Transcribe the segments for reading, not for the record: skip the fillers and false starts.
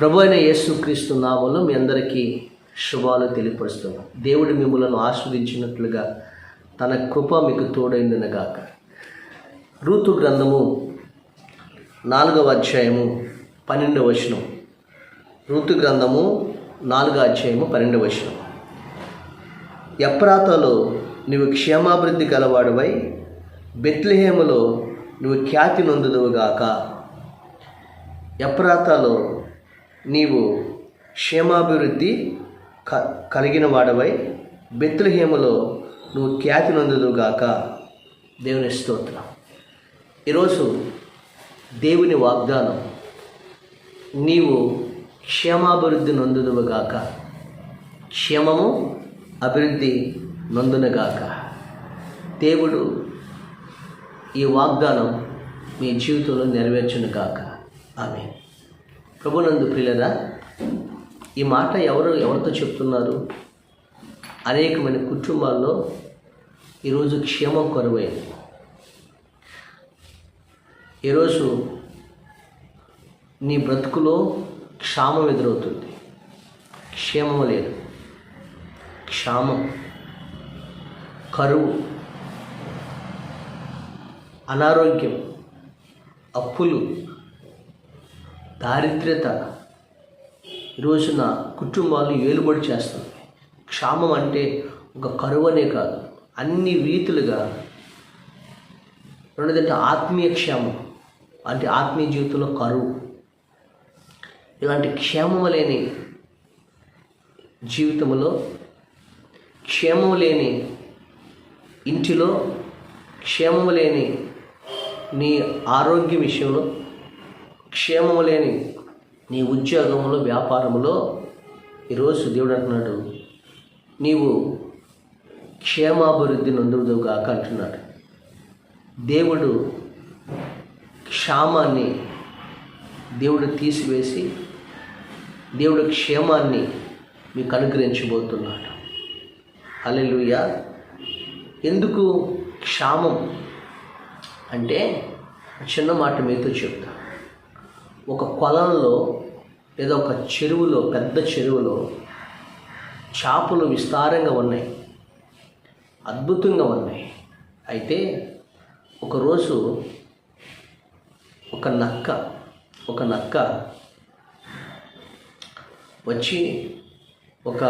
ప్రభు అయిన యేసుక్రీస్తు నామములో మీ అందరికీ శుభాలు తెలియపరుస్తున్నాం. దేవుడు మిమ్మలను ఆస్వాదించినట్లుగా తన కృప మీకు తోడైందనగాక. రూతు గ్రంథము 4వ అధ్యాయము 12వ వచనం. రూతు గ్రంథము 4వ అధ్యాయము 12వ వచనం. ఎఫ్రాతాలో నీవు క్షేమాభివృద్ధి గలవాడువై బెత్లెహేములో నువ్వు ఖ్యాతి నొందుదువుగాక. ఎఫ్రాతాలో నీవు క్షేమాభివృద్ధి కలిగిన వాడవై బెత్లెహేములో నువ్వు ఖ్యాతి నొందుదువుగాక. దేవుని స్తోత్రం. ఈరోజు దేవుని వాగ్దానం, నీవు క్షేమాభివృద్ధి నొందుదువుగాక, క్షేమము అభివృద్ధి నొందునుగాక. దేవుడు ఈ వాగ్దానం మీ జీవితంలో నెరవేర్చునుగాక. ఆమేన్. ప్రభునందు ప్రియులారా, ఈ మాట ఎవరితో చెప్తున్నారు? అనేకమైన కుటుంబాల్లో ఈరోజు క్షేమం కరువైంది. ఈరోజు నీ బ్రతుకులో క్షామం ఎదురవుతుంది. క్షేమం లేదు, క్షామం, కరువు, అనారోగ్యం, అప్పులు, దారిద్ర్యత ఈరోజున కుటుంబాలు ఏలుబడి చేస్తుంది. క్షామం అంటే ఒక కరువు అనే కాదు, అన్ని రీతులుగా. రెండోదంటే ఆత్మీయ క్షేమం, అంటే ఆత్మీయ జీవితంలో కరువు. ఇలాంటి క్షేమం లేని జీవితంలో, క్షేమం లేని ఇంటిలో, క్షేమం లేని నీ ఆరోగ్య విషయంలో, క్షేమము లేని నీ ఉద్యోగంలో, వ్యాపారంలో ఈరోజు దేవుడు అంటున్నాడు, నీవు క్షేమాభివృద్ధి నొందుదువుగాక అంటున్నాడు. దేవుడు క్షామాన్ని దేవుడు తీసివేసి దేవుడు క్షేమాన్ని మీకు అనుగ్రహించబోతున్నాడు. హల్లెలూయా. ఎందుకు క్షామం అంటే చిన్న మాట మీతో చెప్తా. ఒక కొలంలో లేదా ఒక చెరువులో, పెద్ద చెరువులో చేపలు విస్తారంగా ఉన్నాయి, అద్భుతంగా ఉన్నాయి. అయితే ఒకరోజు ఒక నక్క వచ్చి ఒక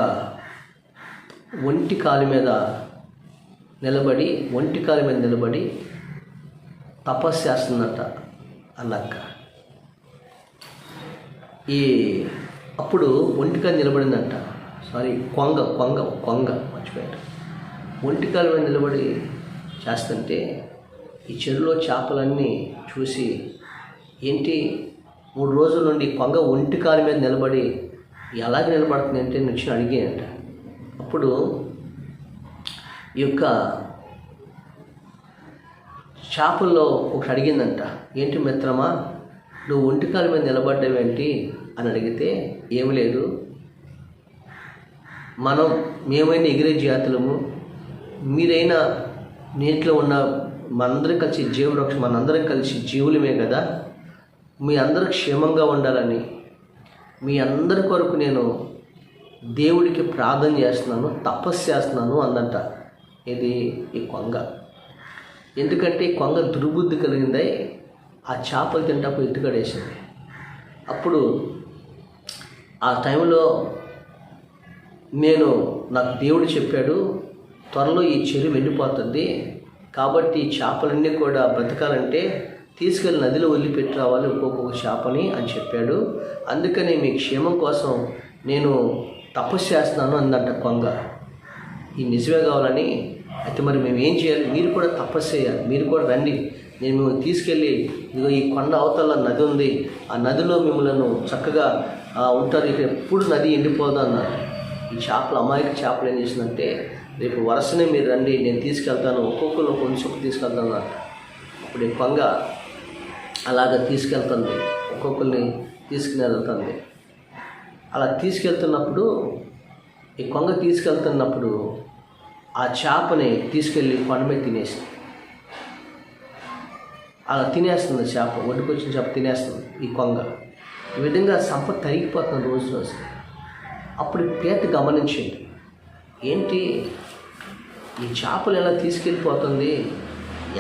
ఒంటి కాలు మీద నిలబడి తపస్సు చేస్తుందట ఆ నక్క. అప్పుడు ఒంటికాలు నిలబడిందంట. కొంగ మర్చిపోయాడు. ఒంటికాల మీద నిలబడి చేస్తుంటే ఈ చెరువులో చేపలన్నీ చూసి, ఏంటి 3 రోజుల నుండి కొంగ ఒంటికాల మీద నిలబడి ఎలాగ నిలబడుతుంది అంటే నుంచి అడిగాయంట. అప్పుడు ఈ యొక్క చేపల్లో ఒకటి అడిగిందంట, ఏంటి మిత్రమా, నువ్వు ఒంటికాల మీద నిలబడ్డావేంటి అని అడిగితే, ఏమి లేదు, మేమైనా ఎగిరే జాతులము, మీరైనా నీటిలో ఉన్న మనందరం కలిసి జీవవృక్షం, మనందరం కలిసి జీవులమే కదా, మీ అందరూ క్షేమంగా ఉండాలని మీ అందరి కొరకు నేను దేవుడికి ప్రార్థన చేస్తున్నాను, తపస్సు చేస్తున్నాను అందంట. ఇది ఈ కొంగ. ఎందుకంటే ఈ కొంగ దుర్బుద్ధి కలిగిందై ఆ చేపలు తింటప్పుడు ఎత్తుకడేసింది. అప్పుడు ఆ టైంలో నాకు దేవుడు చెప్పాడు, త్వరలో ఈ చెరువు వెళ్ళిపోతుంది, కాబట్టి ఈ చేపలన్నీ కూడా బ్రతకాలంటే తీసుకెళ్ళి నదిలో వదిలిపెట్టి రావాలి ఒక్కొక్క చేపని అని చెప్పాడు. అందుకని మీ క్షేమం కోసం నేను తపస్సు చేస్తున్నాను అందంట కొంగ. ఈ నిజమే కావాలని. అయితే మరి మేము ఏం చేయాలి? మీరు కూడా తపస్సు చేయాలి, మీరు కూడా రండి, నేను మిమ్మల్ని తీసుకెళ్ళి ఇదిగో ఈ కొండ అవతల నది ఉంది, ఆ నదిలో మిమ్మల్ని చక్కగా ఉంటారు, ఇక ఎప్పుడు నది ఎండిపోదు అన్నారు. ఈ అమాయక చేపలు ఏం చేసిందంటే, రేపు వరుసనే మీరు రండి, నేను తీసుకెళ్తాను, ఒక్కొక్కరు కొంచెం తీసుకెళ్తాను అన్నారు. అప్పుడు ఈ కొంగ అలాగ తీసుకెళ్తుంది, ఒక్కొక్కరిని తీసుకుని వెళ్తుంది. అలా తీసుకెళ్తున్నప్పుడు ఈ కొంగ తీసుకెళ్తున్నప్పుడు ఆ చేపని తీసుకెళ్ళి కొండ మీద తినేసింది. అలా తినేస్తుంది చేప, ఒడ్డుకొచ్చిన చేప తినేస్తుంది ఈ కొంగ. ఈ విధంగా సంపద తరిగిపోతుంది రోజు రోజు. అప్పుడు పీత గమనించింది, ఏంటి ఈ చేపలు ఎలా తీసుకెళ్ళిపోతుంది,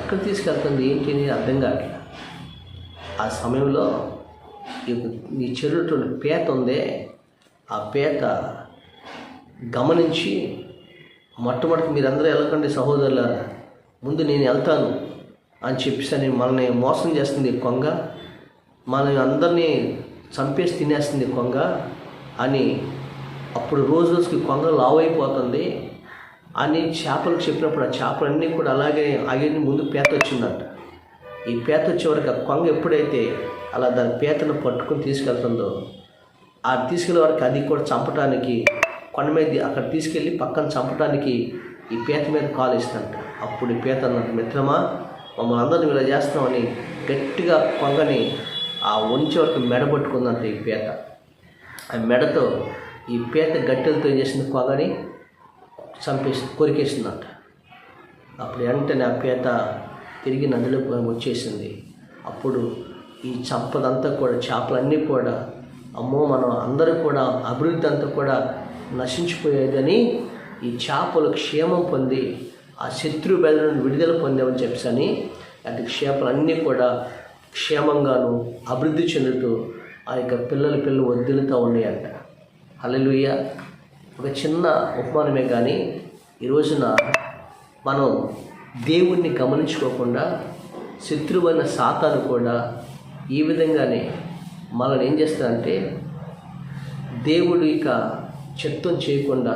ఎక్కడ తీసుకెళ్తుంది ఏంటి అని అర్థం కావట్లేదు. ఆ సమయంలో ఈ చెరువులో పీత ఉందే, ఆ పీత గమనించి మొట్టమొదటి మీరందరూ వెళ్ళకండి సహోదరులారా, ముందు నేను వెళ్తాను అని చెప్పేసి మనల్ని మోసం చేస్తుంది కొంగ, మన అందరినీ చంపేసి తినేస్తుంది కొంగ అని. అప్పుడు రోజు రోజుకి కొంగ లావైపోతుంది అని చేపలకు చెప్పినప్పుడు ఆ చేపలన్నీ కూడా అలాగే ఆగి ముందు పీత వచ్చిందంట. ఈ పీత వచ్చే వరకు ఆ కొంగ ఎప్పుడైతే అలా దాని పీతను పట్టుకుని తీసుకెళ్తుందో, ఆ తీసుకెళ్ళే వరకు అది కూడా చంపడానికి కొండ మీద అక్కడ తీసుకెళ్ళి పక్కన చంపడానికి ఈ పీత మీద కాలు ఇస్తుందంట. అప్పుడు ఈ పీత అన్నట్టు, మిత్రమా మమ్మల్ని అందరిని ఇలా చేస్తామని గట్టిగా కొంగని ఆ ఉంచే వరకు మెడబట్టుకుందంట ఈ పీత. ఆ మెడతో ఈ పీత గట్టెలతో ఏం చేసింది, కొంగని కొరికేసిందంట. అప్పుడు వెంటనే ఆ పీత తిరిగి నదిలో వచ్చేసింది. అప్పుడు ఈ సంపదంతా కూడా చేపలన్నీ కూడా అమ్మో మనం అందరూ కూడా అభివృద్ధి అంతా కూడా నశించిపోయేదని ఈ చేపలు క్షేమం పొంది ఆ శత్రు బెల నుండి విడుదల పొందామని చెప్పని అటు చేపలన్నీ కూడా క్షేమంగాను అభివృద్ధి చెందుతూ ఆ యొక్క పిల్లలు వద్దులుతూ ఉన్నాయంట. హల్లెలూయా. ఒక చిన్న ఉపమానమే కానీ ఈ రోజున మనం దేవుణ్ణి గమనించుకోకుండా శత్రువైన సాతాను కూడా ఈ విధంగానే మనల్ని ఏం చేస్తారంటే దేవుడు ఇక చిత్తం చేయకుండా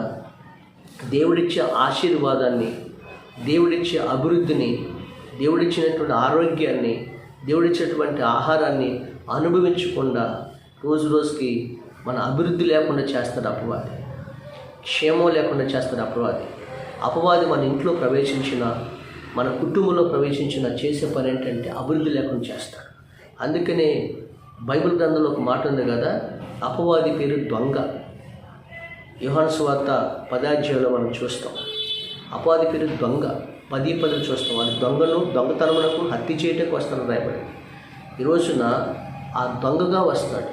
దేవుడిచ్చే ఆశీర్వాదాన్ని, దేవుడిచ్చే అభివృద్ధిని, దేవుడిచ్చినటువంటి ఆరోగ్యాన్ని, దేవుడిచ్చినటువంటి ఆహారాన్ని అనుభవించకుండా రోజు రోజుకి మన అభివృద్ధి లేకుండా చేస్తాడు అపవాది, క్షేమం లేకుండా చేస్తాడు అపవాది. అపవాది మన ఇంట్లో ప్రవేశించిన, మన కుటుంబంలో ప్రవేశించిన చేసే పని ఏంటంటే అభివృద్ధి లేకుండా చేస్తాడు. అందుకనే బైబిల్ గ్రంథంలో ఒక మాట ఉంది కదా, అపవాది పేరు దొంగ. యోహాను సువార్త 10వ అధ్యాయంలో మనం చూస్తాం, అపవాది పేరు దొంగ. 10 చూస్తాం. అది దొంగతనమునకు హత్య చేయటానికి వస్తాను రాయబడి. ఈరోజున ఆ దొంగగా వస్తాడు.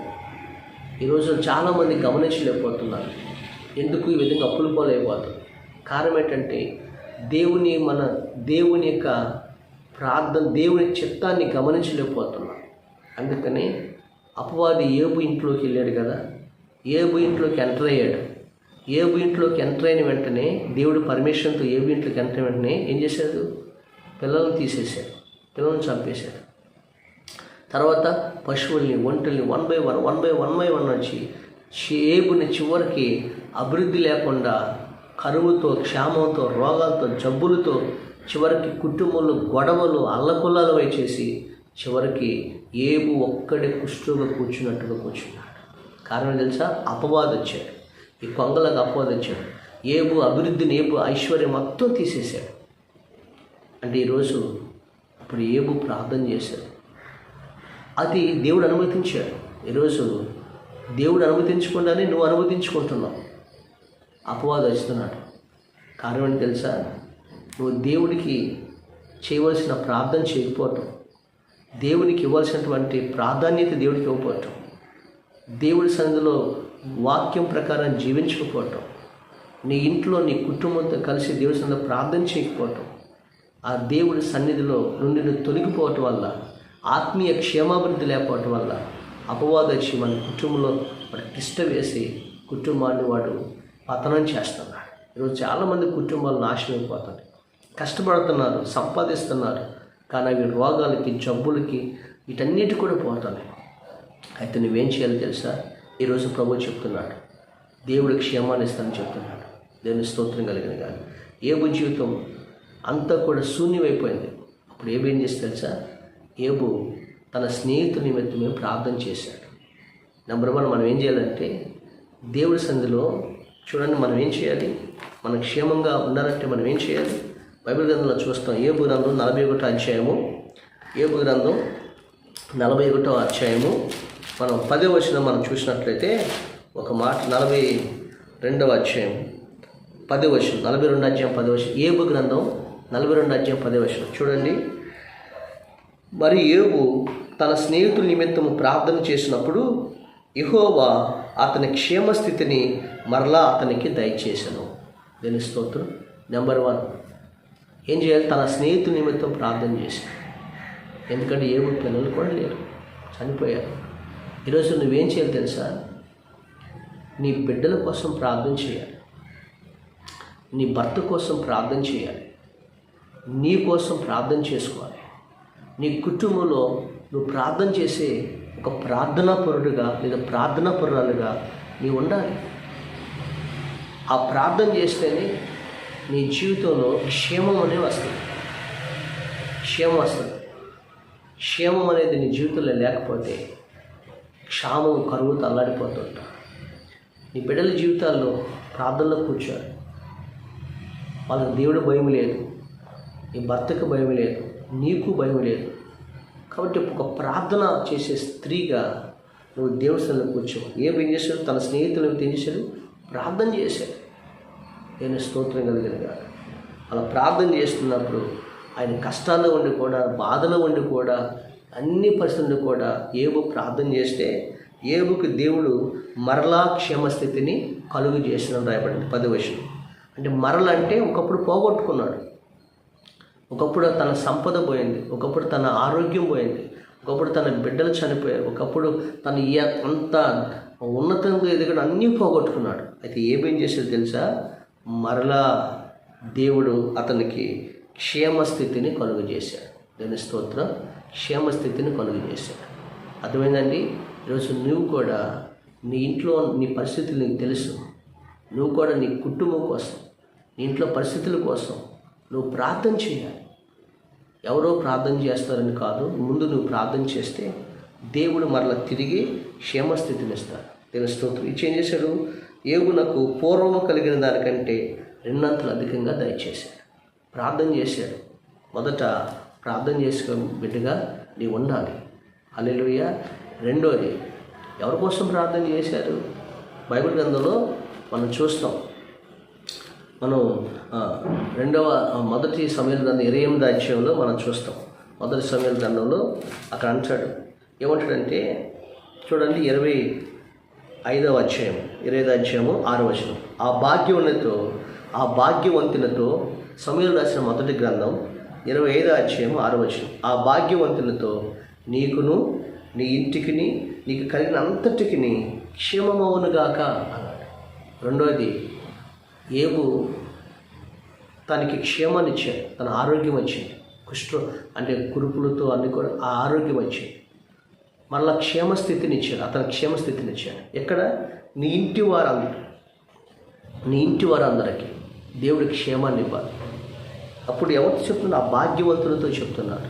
ఈరోజు చాలామంది గమనించలేకపోతున్నారు. ఎందుకు ఈ విధంగా అప్పులు పోలేకపోతుంది? కారణం ఏంటంటే దేవుని యొక్క ప్రార్థన, దేవుని చిత్తాన్ని గమనించలేకపోతున్నాం. అందుకని అపవాది ఏబు ఇంట్లోకి వెళ్ళాడు కదా, ఏబు ఇంట్లోకి ఎంటర్ అయ్యాడు. ఏబు ఇంట్లోకి ఎంటర్ అయిన వెంటనే దేవుడు పర్మిషన్తో ఏబు ఇంట్లోకి ఎంటర్ అయిన వెంటనే ఏం చేశాడు, పిల్లలను తీసేశాడు, పిల్లలను చంపేశాడు. తర్వాత పశువుల్ని, ఒంటల్ని వన్ బై వన్ వచ్చి ఏబుని చివరికి అభివృద్ధి లేకుండా కరువుతో, క్షామంతో, రోగాలతో, జబ్బులతో, చివరికి కుటుంబంలో గొడవలు, అల్లకొల్లాలు చేసి చివరికి ఏబు ఒక్కడే కుష్ఠుగా కూర్చున్నట్టుగా కూర్చున్నాడు. కారణం తెలుసా? అపవాది వచ్చాడు. ఈ కొంగలకు అపవాది వచ్చాడు. ఏబు అభివృద్ధిని, ఏబు ఐశ్వర్యం మొత్తం తీసేశాడు. అంటే ఈరోజు ఇప్పుడు ఏబు ప్రార్థన చేశాడు, అది దేవుడు అనుమతించాడు. ఈరోజు దేవుడు అనుమతించకుండానే నువ్వు అనుమతించుకుంటున్నావు. అపవాది వస్తున్నాడు. కారణం ఏంటి తెలుసా? నువ్వు దేవుడికి చేయవలసిన ప్రార్థన చేయకపోవటం, దేవునికి ఇవ్వాల్సినటువంటి ప్రాధాన్యత దేవుడికి ఇవ్వకపోవటం, దేవుడి సన్నిధిలో వాక్యం ప్రకారం జీవించకపోవటం, నీ ఇంట్లో నీ కుటుంబంతో కలిసి దేవుడి సన్నిధిలో ప్రార్థన చేయకపోవటం, ఆ దేవుడి సన్నిధిలో నుండి నువ్వు తొలగిపోవటం వల్ల, ఆత్మీయ క్షేమాభివృద్ధి లేకపోవటం వల్ల అపవాది వచ్చి మన కుటుంబంలో వాడు తిష్ట వేసి కుటుంబాన్ని వాడు పతనం చేస్తున్నాడు. ఈరోజు చాలామంది కుటుంబాలు నాశనం అయిపోతాయి. కష్టపడుతున్నారు, సంపాదిస్తున్నారు, కానీ అవి రోగాలకి, జబ్బులకి, వీటన్నిటి కూడా పోతున్నాయి. అయితే నువ్వేం చేయాలో తెలుసా? ఈరోజు ప్రభు చెప్తున్నాడు, దేవుడి క్షేమాన్ని ఇస్తానని చెప్తున్నాడు. దేవుని స్తోత్రం కలిగిన కానీ ఏబు జీవితం అంతా కూడా శూన్యమైపోయింది. అప్పుడు ఏబు ఏం చేసి తెలుసా? ఏబు తన స్నేహితుల నిమిత్తమే ప్రార్థన చేశాడు. నెంబర్ 1 మనం ఏం చేయాలంటే దేవుడి సన్నిధిలో చూడండి, మనం ఏం చేయాలి? మనం క్షేమంగా ఉండాలంటే మనం ఏం చేయాలి? బైబిల్ గ్రంథంలో చూస్తాం. ఏబు గ్రంథం 41వ అధ్యాయము, ఏబు గ్రంథం 41వ అధ్యాయము మనం 10వ వచనం మనం చూసినట్లయితే ఒక మాట, 42వ అధ్యాయం 10వ వచనం, 42 అధ్యాయం 10వ వచనం, ఏబు గ్రంథం 42 అధ్యాయం 10వ వచనం చూడండి. మరి ఏబు తన స్నేహితుల నిమిత్తము ప్రార్థన చేసినప్పుడు యెహోవా అతని క్షేమస్థితిని మరలా అతనికి దయచేసెను. దీని స్తోత్రం. నెంబర్ 1 ఏం చేయాలి? తన స్నేహితుల నిమిత్తం ప్రార్థన చేశాడు. ఎందుకంటే ఏబు పిల్లలు కూడా లేరు, చనిపోయారు. ఈరోజు నువ్వేం చేయాలి తెలుసా? నీ బిడ్డల కోసం ప్రార్థన చేయాలి, నీ భర్త కోసం ప్రార్థన చేయాలి, నీ కోసం ప్రార్థన చేసుకోవాలి. నీ కుటుంబంలో నువ్వు ప్రార్థన చేసే ఒక ప్రార్థనా పరుడుగా లేదా ప్రార్థనా పరురాలుగా నీవు ఉండాలి. ఆ ప్రార్థన చేస్తేనే నీ జీవితంలో క్షేమం అనేది వస్తుంది. క్షేమం వస్తుంది. క్షేమం అనేది నీ జీవితంలో లేకపోతే క్షామం, కరువుతో అల్లాడిపోతుంటా. నీ బిడ్డల జీవితాల్లో ప్రార్థనలో కూర్చోాలి. వాళ్ళకి దేవుడు భయం లేదు, నీ భర్తకు భయం లేదు, నీకు భయం లేదు. కాబట్టి ఒక ప్రార్థన చేసే స్త్రీగా నువ్వు దేవుడి సన్నిధిలో కూర్చో. ఏం చేశాడు? తన స్నేహితులు ఏం చేశాడు? ప్రార్థన చేశాడు. నేను స్తోత్రం కలిగినగా అలా ప్రార్థన చేస్తున్నప్పుడు ఆయన కష్టాల్లో ఉండి కూడా, బాధలో ఉండి కూడా, అన్ని పరిస్థితుల్లో కూడా ఏబు ప్రార్థన చేస్తే ఏబుకి దేవుడు మరలా క్షేమస్థితిని కలుగు చేసిన రాయబడింది 10వ వచనం. అంటే మరలంటే ఒకప్పుడు పోగొట్టుకున్నాడు, ఒకప్పుడు తన సంపద పోయింది, ఒకప్పుడు తన ఆరోగ్యం పోయింది, ఒకప్పుడు తన బిడ్డలు చనిపోయారు, ఒకప్పుడు తన అంత ఉన్నతంగా ఎదగడం అన్నీ పోగొట్టుకున్నాడు. అయితే ఏమేం చేసేది తెలుసా? మరలా దేవుడు అతనికి క్షేమస్థితిని కలుగు చేశాడు. దేని స్తోత్రం. క్షేమస్థితిని కలుగు చేశాడు. అర్థమైందండి? ఈరోజు నువ్వు కూడా నీ ఇంట్లో నీ పరిస్థితులు నీకు తెలుసు. నువ్వు కూడా నీ కుటుంబం కోసం, నీ ఇంట్లో పరిస్థితుల కోసం నువ్వు ప్రార్థన చేయాలి. ఎవరో ప్రార్థన చేస్తారని కాదు, ముందు నువ్వు ప్రార్థన చేస్తే దేవుడు మరలా తిరిగి క్షేమస్థితిని ఇస్తాడు. దేవుని స్తోత్రం. ఇచ్చి ఏం చేశాడు? ఏబునకు పూర్వము కలిగిన దానికంటే 2 అంతలు అధికంగా దయచేశాడు. ప్రార్థన చేశాడు. మొదట ప్రార్థన చేసుకునే బిడ్డగా నీవు ఉండాలి. హల్లెలూయా. రెండోది, ఎవరి కోసం ప్రార్థన చేశారు? బైబిల్ గ్రంథంలో మనం చూస్తాం. మనం మొదటి సమూయేలు గ్రంథం 28వ అధ్యాయంలో మనం చూస్తాం. మొదటి సమూయేలు గ్రంథంలో అక్కడ అంటాడు, ఏమంటాడంటే చూడండి, 25వ అధ్యాయం 6వ వచనం. ఆ భాగ్యవంతులతో సమూయేలు రాసిన మొదటి గ్రంథం 25వ అధ్యాయం 6వ వచనం. ఆ భాగ్యవంతులతో నీకును నీ ఇంటికిని నీకు కలిగిన అంతటికి క్షేమమవునుగాక అన్నాడు. రెండోది, ఏబు తనకి క్షేమాన్ని ఇచ్చాడు, తన ఆరోగ్యం వచ్చింది. అంటే కురుపులతో అన్ని కూడా ఆ ఆరోగ్యం వచ్చింది. మళ్ళా క్షేమస్థితిని ఇచ్చాడు, అతని క్షేమస్థితిని ఇచ్చాడు. ఎక్కడ? నీ ఇంటి వారందరికీ దేవుడి క్షేమాన్ని ఇవ్వాలి. అప్పుడు ఎవరితో చెప్తున్నా? ఆ భాగ్యవంతులతో చెప్తున్నాడు.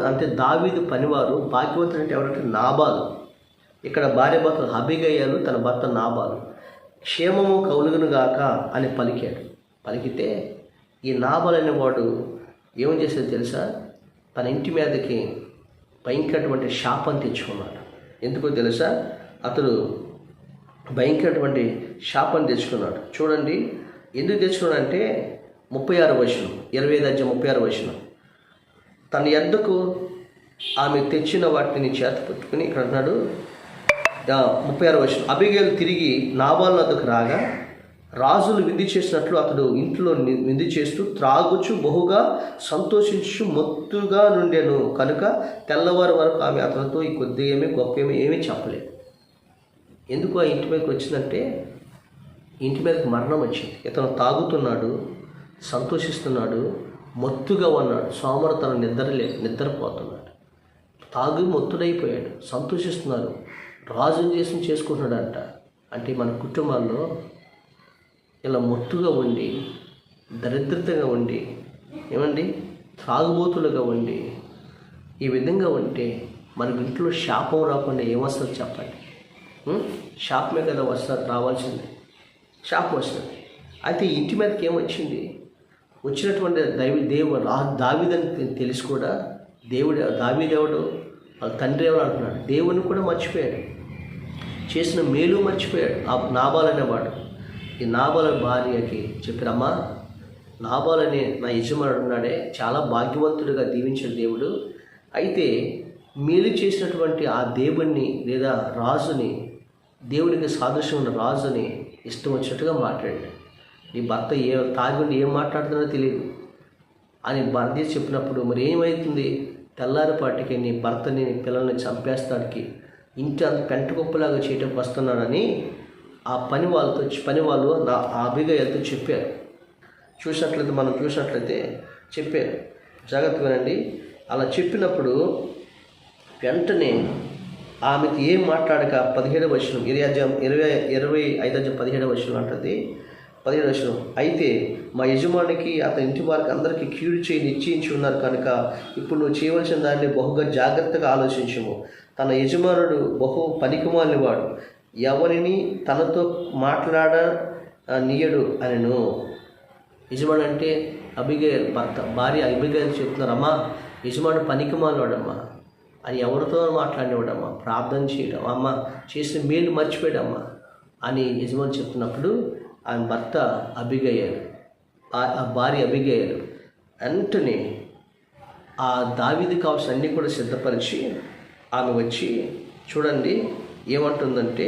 అంటే దావీదు పనివారు. భాగ్యవంతుడు అంటే ఎవరంటే నాబాలు. ఇక్కడ భార్య భర్తలు అబీగయలు, తన భర్త నాబాలు. క్షేమము కలుగునుగాక అని పలికితే ఈ నాబాల్ అనేవాడు ఏం చేసేది తెలుసా? తన ఇంటి మీదకి భయంకరటువంటి శాపం తెచ్చుకున్నాడు. ఎందుకో తెలుసా? అతడు భయంకరటువంటి శాపం తెచ్చుకున్నాడు. చూడండి ఎందుకు తెచ్చుకున్నాడంటే 36వ వచనం, 25వ అధ్యాయం 36వ వచనం. తన యొద్దకు ఆమె తెచ్చిన వాటిని చేత పట్టుకుని ఇక్కడ అన్నాడు 36వ వచనం. అబీగయలు తిరిగి నాబాలు వద్దకు రాగా రాజులు విందు చేసినట్లు అతడు ఇంట్లో విందు చేస్తూ త్రాగుచు బహుగా సంతోషించు మొత్తుగా నుండెను కనుక తెల్లవారు వరకు ఆమె అతనితో ఈ కొద్ది గొప్ప ఏమీ చెప్పలేదు. ఎందుకు ఆ ఇంటి మీదకి వచ్చిందంటే ఇంటి మీదకి మరణం వచ్చింది. ఇతను తాగుతున్నాడు, సంతోషిస్తున్నాడు, మొత్తుగా ఉన్నాడు, సోమరతనం నిద్రపోతున్నాడు, తాగు మొత్తుడైపోయాడు, సంతోషిస్తున్నారు, రాజుని చేసుకుంటున్నాడంట. అంటే మన కుటుంబాల్లో ఇలా మొత్తుగా ఉండి, దరిద్రతగా ఉండి, త్రాగుబోతులుగా ఉండి, ఈ విధంగా ఉంటే మనకి ఇంట్లో శాపం రాకుండా ఏమొస్తుంది చెప్పండి? శాపమే కదా రావాల్సింది, శాపం వస్తుంది. అయితే ఇంటి మీదకి ఏమొచ్చింది? వచ్చినటువంటి దావీదని తెలిసి కూడా దావీదేవుడు వాళ్ళ తండ్రి ఎవరు అంటున్నాడు, దేవుని కూడా మర్చిపోయాడు, చేసిన మేలు మర్చిపోయాడు. ఆ నాబాల్ అనేవాడు ఈ నాబాల భార్యకి చెప్పిరమ్మా, నాబాల్ అనే నా యజమానుడు ఉన్నాడే, చాలా భాగ్యవంతుడిగా దీవించిన దేవుడు. అయితే మేలు చేసినటువంటి ఆ దేవుణ్ణి లేదా రాజుని, దేవునికి సాదృశ్యం ఉన్న రాజుని ఇష్టం వచ్చినట్టుగా మాట్లాడాడు. నీ భర్త తాగుండి ఏం మాట్లాడుతున్నాడో తెలియదు అని భార్య చెప్పినప్పుడు మరి ఏమవుతుంది? తెల్లారిపాటికి నీ భర్తని, నీ పిల్లల్ని చంపేస్తాడికి, ఇంటి అంత పెంటకుప్పలాగా చేయటం వస్తున్నాడని ఆ పని వాళ్ళు ఆ అబిగయల్తో చెప్పారు. మనం చూసినట్లయితే చెప్పారు. జాగ్రత్తగా వినండి. అలా చెప్పినప్పుడు వెంటనే ఆమెకి ఏం మాట్లాడక 17వ వచనం 25 వచనం అంటుంది. 17వ వచనం, అయితే మా యజమానికి అతని ఇంటి వారికి అందరికీ కీడు చేయి నిశ్చయించి ఉన్నారు కనుక ఇప్పుడు నువ్వు చేయవలసిన దాన్ని బహుగా జాగ్రత్తగా ఆలోచించము. తన యజమానుడు బహు పనికిమాలినవాడు, ఎవరిని తనతో మాట్లాడనీయడు అనెను. యజమాడు అంటే అబిగయల్ భార్య అబిగయల్ చెప్తున్నారు, అమ్మా యజమానుడు పనికిమాలినవాడమ్మా అని ఎవరితో మాట్లాడినవాడమ్మా, ప్రార్థన చేయడం, అమ్మ చేసిన మేలు మర్చిపోయాడమ్మా అని యజమాని చెప్తున్నప్పుడు ఆమె భర్త అబిగయల్, ఆ భార్య అబిగయల్ వెంటనే ఆ దావీదుకు కావాల్సిన అన్నీ కూడా సిద్ధపరిచి ఆమె వచ్చి చూడండి ఏమంటుందంటే,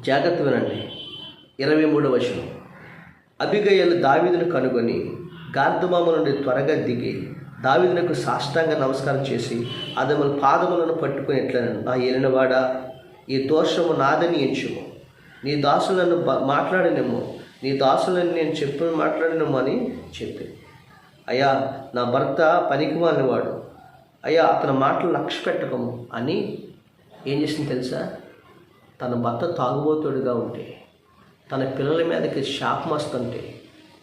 జాగ్రత్త వినండి. 23వ వచనం, అబిగయలు దావీదును కనుగొని గార్దుమామ నుండి త్వరగా దిగి దావీదునకు సాష్టాంగ నమస్కారం చేసి అతని పాదములను పట్టుకుని ఎట్లనను, నా ఏలినవాడా, ఈ దోషము నాదని ఎంచుము, నీ దాసులను మాట్లాడినము, నీ దాసులను నేను చెప్పిన మాట్లాడినము అని చెప్పి, అయ్యా నా భర్త పనికిమాలినవాడు, అయ్యా అతని మాటలు లక్ష్య పెట్టకము అని ఏం చేసింది తెలుసా? తన భర్త తాగుబోతుడుగా ఉంటే, తన పిల్లల మీదకి శాపం వస్తుంటే,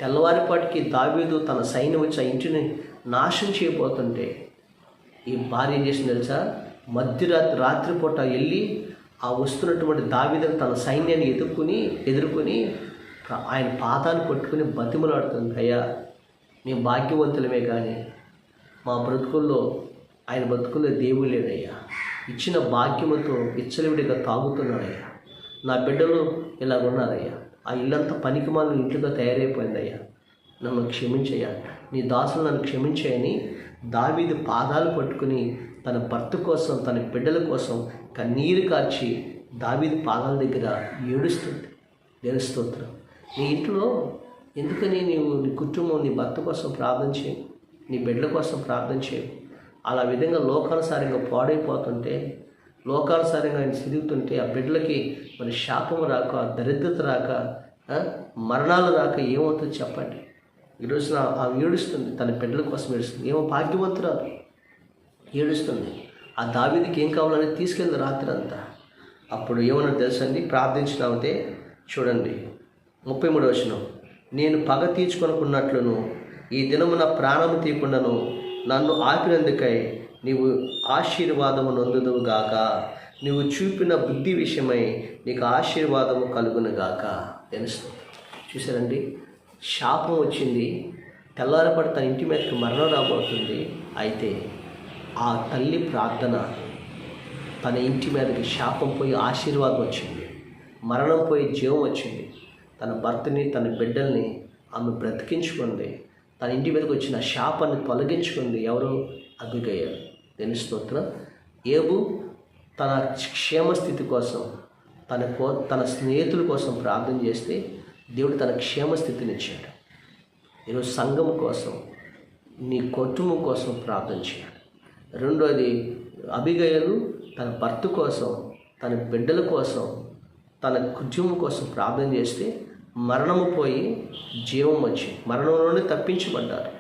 తెల్లవారిపాటికి దావీదు తన సైన్యం వచ్చి ఆ ఇంటిని నాశనం చేయబోతుంటే ఈ భార్య ఏం చేసింది తెలుసా? రాత్రిపూట వెళ్ళి ఆ వస్తున్నటువంటి దావీదును తన సైన్యాన్ని ఎదుర్కొని ఆయన పాదాలు పట్టుకుని బతిమలాడుతుంది, అయ్యా మేము భాగ్యవంతులమే కానీ మా బ్రతుకుల్లో ఆయన బ్రతుకుల్లో దేవుడు లేడయ్యా, ఇచ్చిన భాగ్యముతో విచ్చలవిడిగా తాగుతున్నాడయ్యా, నా బిడ్డలు ఇలా ఉన్నారయ్యా, ఆ ఇల్లంతా పనికిమాలిన ఇంటిగా తయారైపోయిందయ్యా, నన్ను క్షమించయ్యా, నీ దాసులు నన్ను క్షమించాయని దావీదు పాదాలు పట్టుకుని తన భర్త కోసం, తన బిడ్డల కోసం కన్నీరు కార్చి దావీదు పాదాల దగ్గర ఏడుస్తుంది. దేవుని స్తోత్రం. నీ ఇంట్లో ఎందుకని నీవు నీ కుటుంబం, నీ భర్త కోసం ప్రార్థన చేయి, నీ బిడ్డల కోసం ప్రార్థన చేయి. అలా విధంగా లోకానుసారంగా పాడైపోతుంటే, లోకానుసారంగా ఆయన తిరుగుతుంటే ఆ బిడ్డలకి మరి శాపము రాక, దరిద్రత రాక, మరణాలు రాక ఏమవుతుందో చెప్పండి. ఈరోజున ఆమె ఏడుస్తుంది, తన బిడ్డల కోసం ఏడుస్తుంది. ఏమో భాగ్యవంతురాలు ఏడుస్తుంది. ఆ దావీదుకి ఏం కావాలని తీసుకెళ్ళి రాత్రి అంతా. అప్పుడు ఏమన్నా తెలుసండి, ప్రార్థించినామంటే చూడండి 33వ వచనం, నేను పగ తీర్చుకొనుకున్నట్లును ఈ దినము నా ప్రాణము తీయకుండాను నన్ను ఆపినందుకై నీవు ఆశీర్వాదము నొందుదువు గాక, నీవు చూపిన బుద్ధి విషయమై నీకు ఆశీర్వాదము కలుగును గాక. తెలుస్తుంది. చూసారండి, శాపం వచ్చింది, తెల్లారపడి తన ఇంటి మీదకి మరణం రాబోతుంది. అయితే ఆ తల్లి ప్రార్థన, తన ఇంటి మీదకి శాపం పోయి ఆశీర్వాదం వచ్చింది, మరణం పోయి జీవం వచ్చింది. తన భర్తని, తన బిడ్డల్ని ఆమె బ్రతికించుకుంది. తన ఇంటి మీదకి వచ్చిన శాపాన్ని తొలగించుకుంది. ఎవరు? అబిగయల్. దేని స్తోత్రం. ఏబు తన క్షేమస్థితి కోసం, తన స్నేహితుల కోసం ప్రార్థన చేస్తే దేవుడు తన క్షేమస్థితిని ఇచ్చాడు. ఈరోజు సంఘం కోసం, నీ కుటుంబం కోసం ప్రార్థన చేయాలి. రెండోది, అబిగయలు తన భర్త కోసం, తన బిడ్డల కోసం, తన కుటుంబం కోసం ప్రార్థన చేస్తే మరణము పోయి జీవం వచ్చి మరణం నుండి తప్పించబడ్డారు.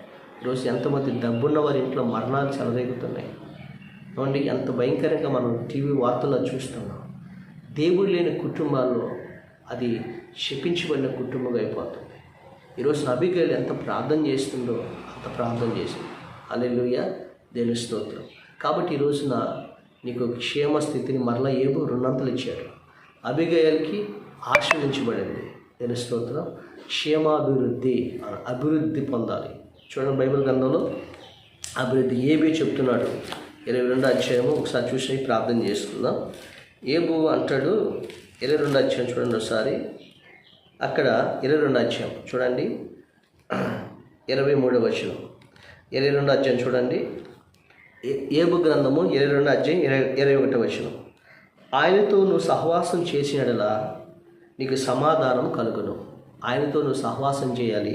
ఈరోజు ఎంతమంది డబ్బున్న వారి ఇంట్లో మరణాలు చెలరేగుతున్నాయి. ఏమండి, ఎంత భయంకరంగా మనం టీవీ వార్తల్లో చూస్తున్నాం. దేవుడు లేని కుటుంబాల్లో అది శపించబడిన కుటుంబం అయిపోతుంది. ఈరోజు అబిగయలు ఎంత ప్రార్థన చేస్తుందో అంత ప్రార్థన చేసింది. హల్లెలూయా, దేవుని స్తోత్రం. కాబట్టి ఈ రోజున నీకు క్షేమ స్థితిని మరలా ఏబు 2 అంతలు ఇచ్చాడు. అబిగయల్కి ఆశీర్వించబడింది. దేవుని స్తోత్రం. అభివృద్ధి పొందాలి. చూడండి, బైబిల్ గ్రంథంలో అభివృద్ధి ఏబీ చెప్తున్నాడు. 22వ అధ్యాయము ఒకసారి చూసి ప్రార్థన చేసుకుందాం. ఏబు అంటాడు 22వ అధ్యాయం చూడండి ఒకసారి. అక్కడ 22వ అధ్యాయం చూడండి, 23వ వచనం. 22వ అధ్యాయం చూడండి, ఏబు గ్రంథము 22 అధ్యాయం 21 వచనం. ఆయనతో నువ్వు సహవాసం చేసినడలా నీకు సమాధానం కలుగును. ఆయనతో నువ్వు సహవాసం చేయాలి,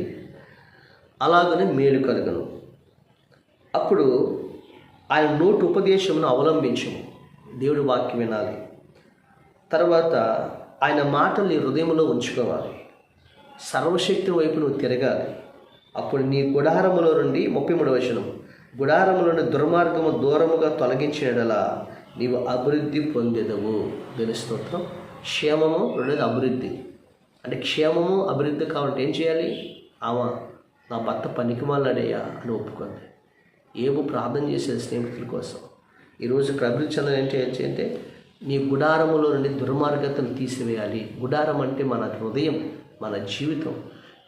అలాగనే మేలు కలుగును. అప్పుడు ఆయన నోటి ఉపదేశమును అవలంబించము, దేవుడి వాక్యం వినాలి. తర్వాత ఆయన మాటలు నీ హృదయంలో ఉంచుకోవాలి. సర్వశక్తి వైపు నువ్వు తిరగాలి. అప్పుడు నీ గుడారములో నుండి 33 వచనం, గుడారములో నుండి దుర్మార్గము దూరముగా తొలగించినడలా నీవు అభివృద్ధి పొందెదవు. దేవుని స్తోత్రం. క్షేమము, రెండోది అభివృద్ధి. అంటే క్షేమము అభివృద్ధి కావాలంటే ఏం చేయాలి? నా భర్త పనికిమాలడయ్యా అని ఒప్పుకుంది. ఏమో ప్రార్థన చేసేది స్నేహితుల కోసం. ఈరోజు అభివృద్ధి చెందాలంటే ఏంటంటే నీ గుడారములో నుండి దుర్మార్గతను తీసివేయాలి. గుడారం అంటే మన హృదయం, మన జీవితం.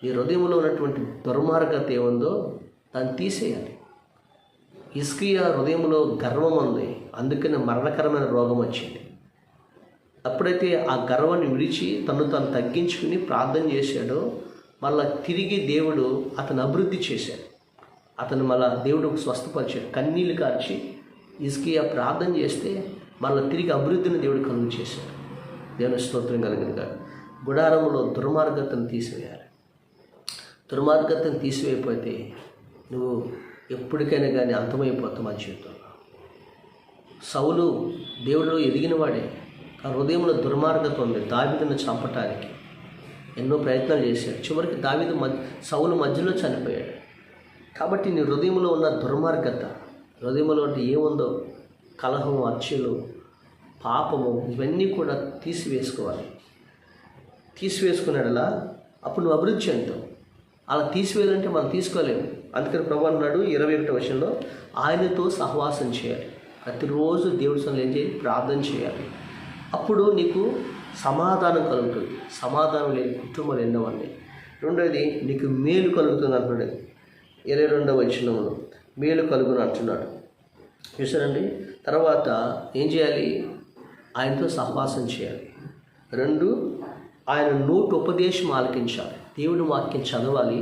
నీ హృదయంలో ఉన్నటువంటి దుర్మార్గత ఏముందో దాన్ని తీసేయాలి. హిజ్కియా హృదయంలో గర్వం ఉంది, అందుకని మరణకరమైన రోగం వచ్చింది. అప్పుడైతే ఆ గర్వాన్ని విడిచి తను తగ్గించుకుని ప్రార్థన చేశాడో మళ్ళా తిరిగి దేవుడు అతను అభివృద్ధి చేశాడు. అతను మళ్ళా దేవుడు స్వస్థపరిచాడు. కన్నీళ్ళు కార్చి హిజ్కియా ప్రార్థన చేస్తే మళ్ళీ తిరిగి అభివృద్ధిని దేవుడు కలుగు చేశాడు. దేవుని స్తోత్రం కలిగినగా. గుడారములో దుర్మార్గతను తీసివేయాలి. దుర్మార్గతను తీసివేయకపోతే నువ్వు ఎప్పటికైనా కానీ అంతమైపోతావు మా జీవితంలో. సౌలు దేవుడిలో ఎదిగినవాడే, ఆ హృదయంలో దుర్మార్గత ఉంది. దావీదును చంపటానికి ఎన్నో ప్రయత్నాలు చేశాడు. చివరికి సౌలు మధ్యలో చనిపోయాడు. కాబట్టి నీ హృదయంలో ఉన్న దుర్మార్గత, హృదయంలో అంటే ఏముందో కలహం, అర్చలు, పాపము, ఇవన్నీ కూడా తీసివేసుకున్నాడలా అప్పుడు నువ్వు అభివృద్ధి చెందుతావు. అలా తీసివేయాలంటే మనం తీసుకోలేము. అందుకని ప్రభువు అన్నాడు 21 వచనంలో, ఆయనతో సహవాసం చేయాలి. ప్రతిరోజు దేవుడి సన్నిధిలో ఏం చేయాలి? ప్రార్థన చేయాలి. అప్పుడు నీకు సమాధానం కలుగుతుంది. సమాధానం లేని కుటుంబాలు ఎన్నోవన్నీ. రెండోది నీకు మేలు కలుగుతుంది అంటున్నాడు 22వ వచనంలో, మేలు కలుగును అంటున్నాడు. చూసారండి. తర్వాత ఏం చేయాలి? ఆయనతో సహవాసం చేయాలి. 2, ఆయన నోటి ఉపదేశం ఆలకించాలి. దేవుని వాక్యం చదవాలి,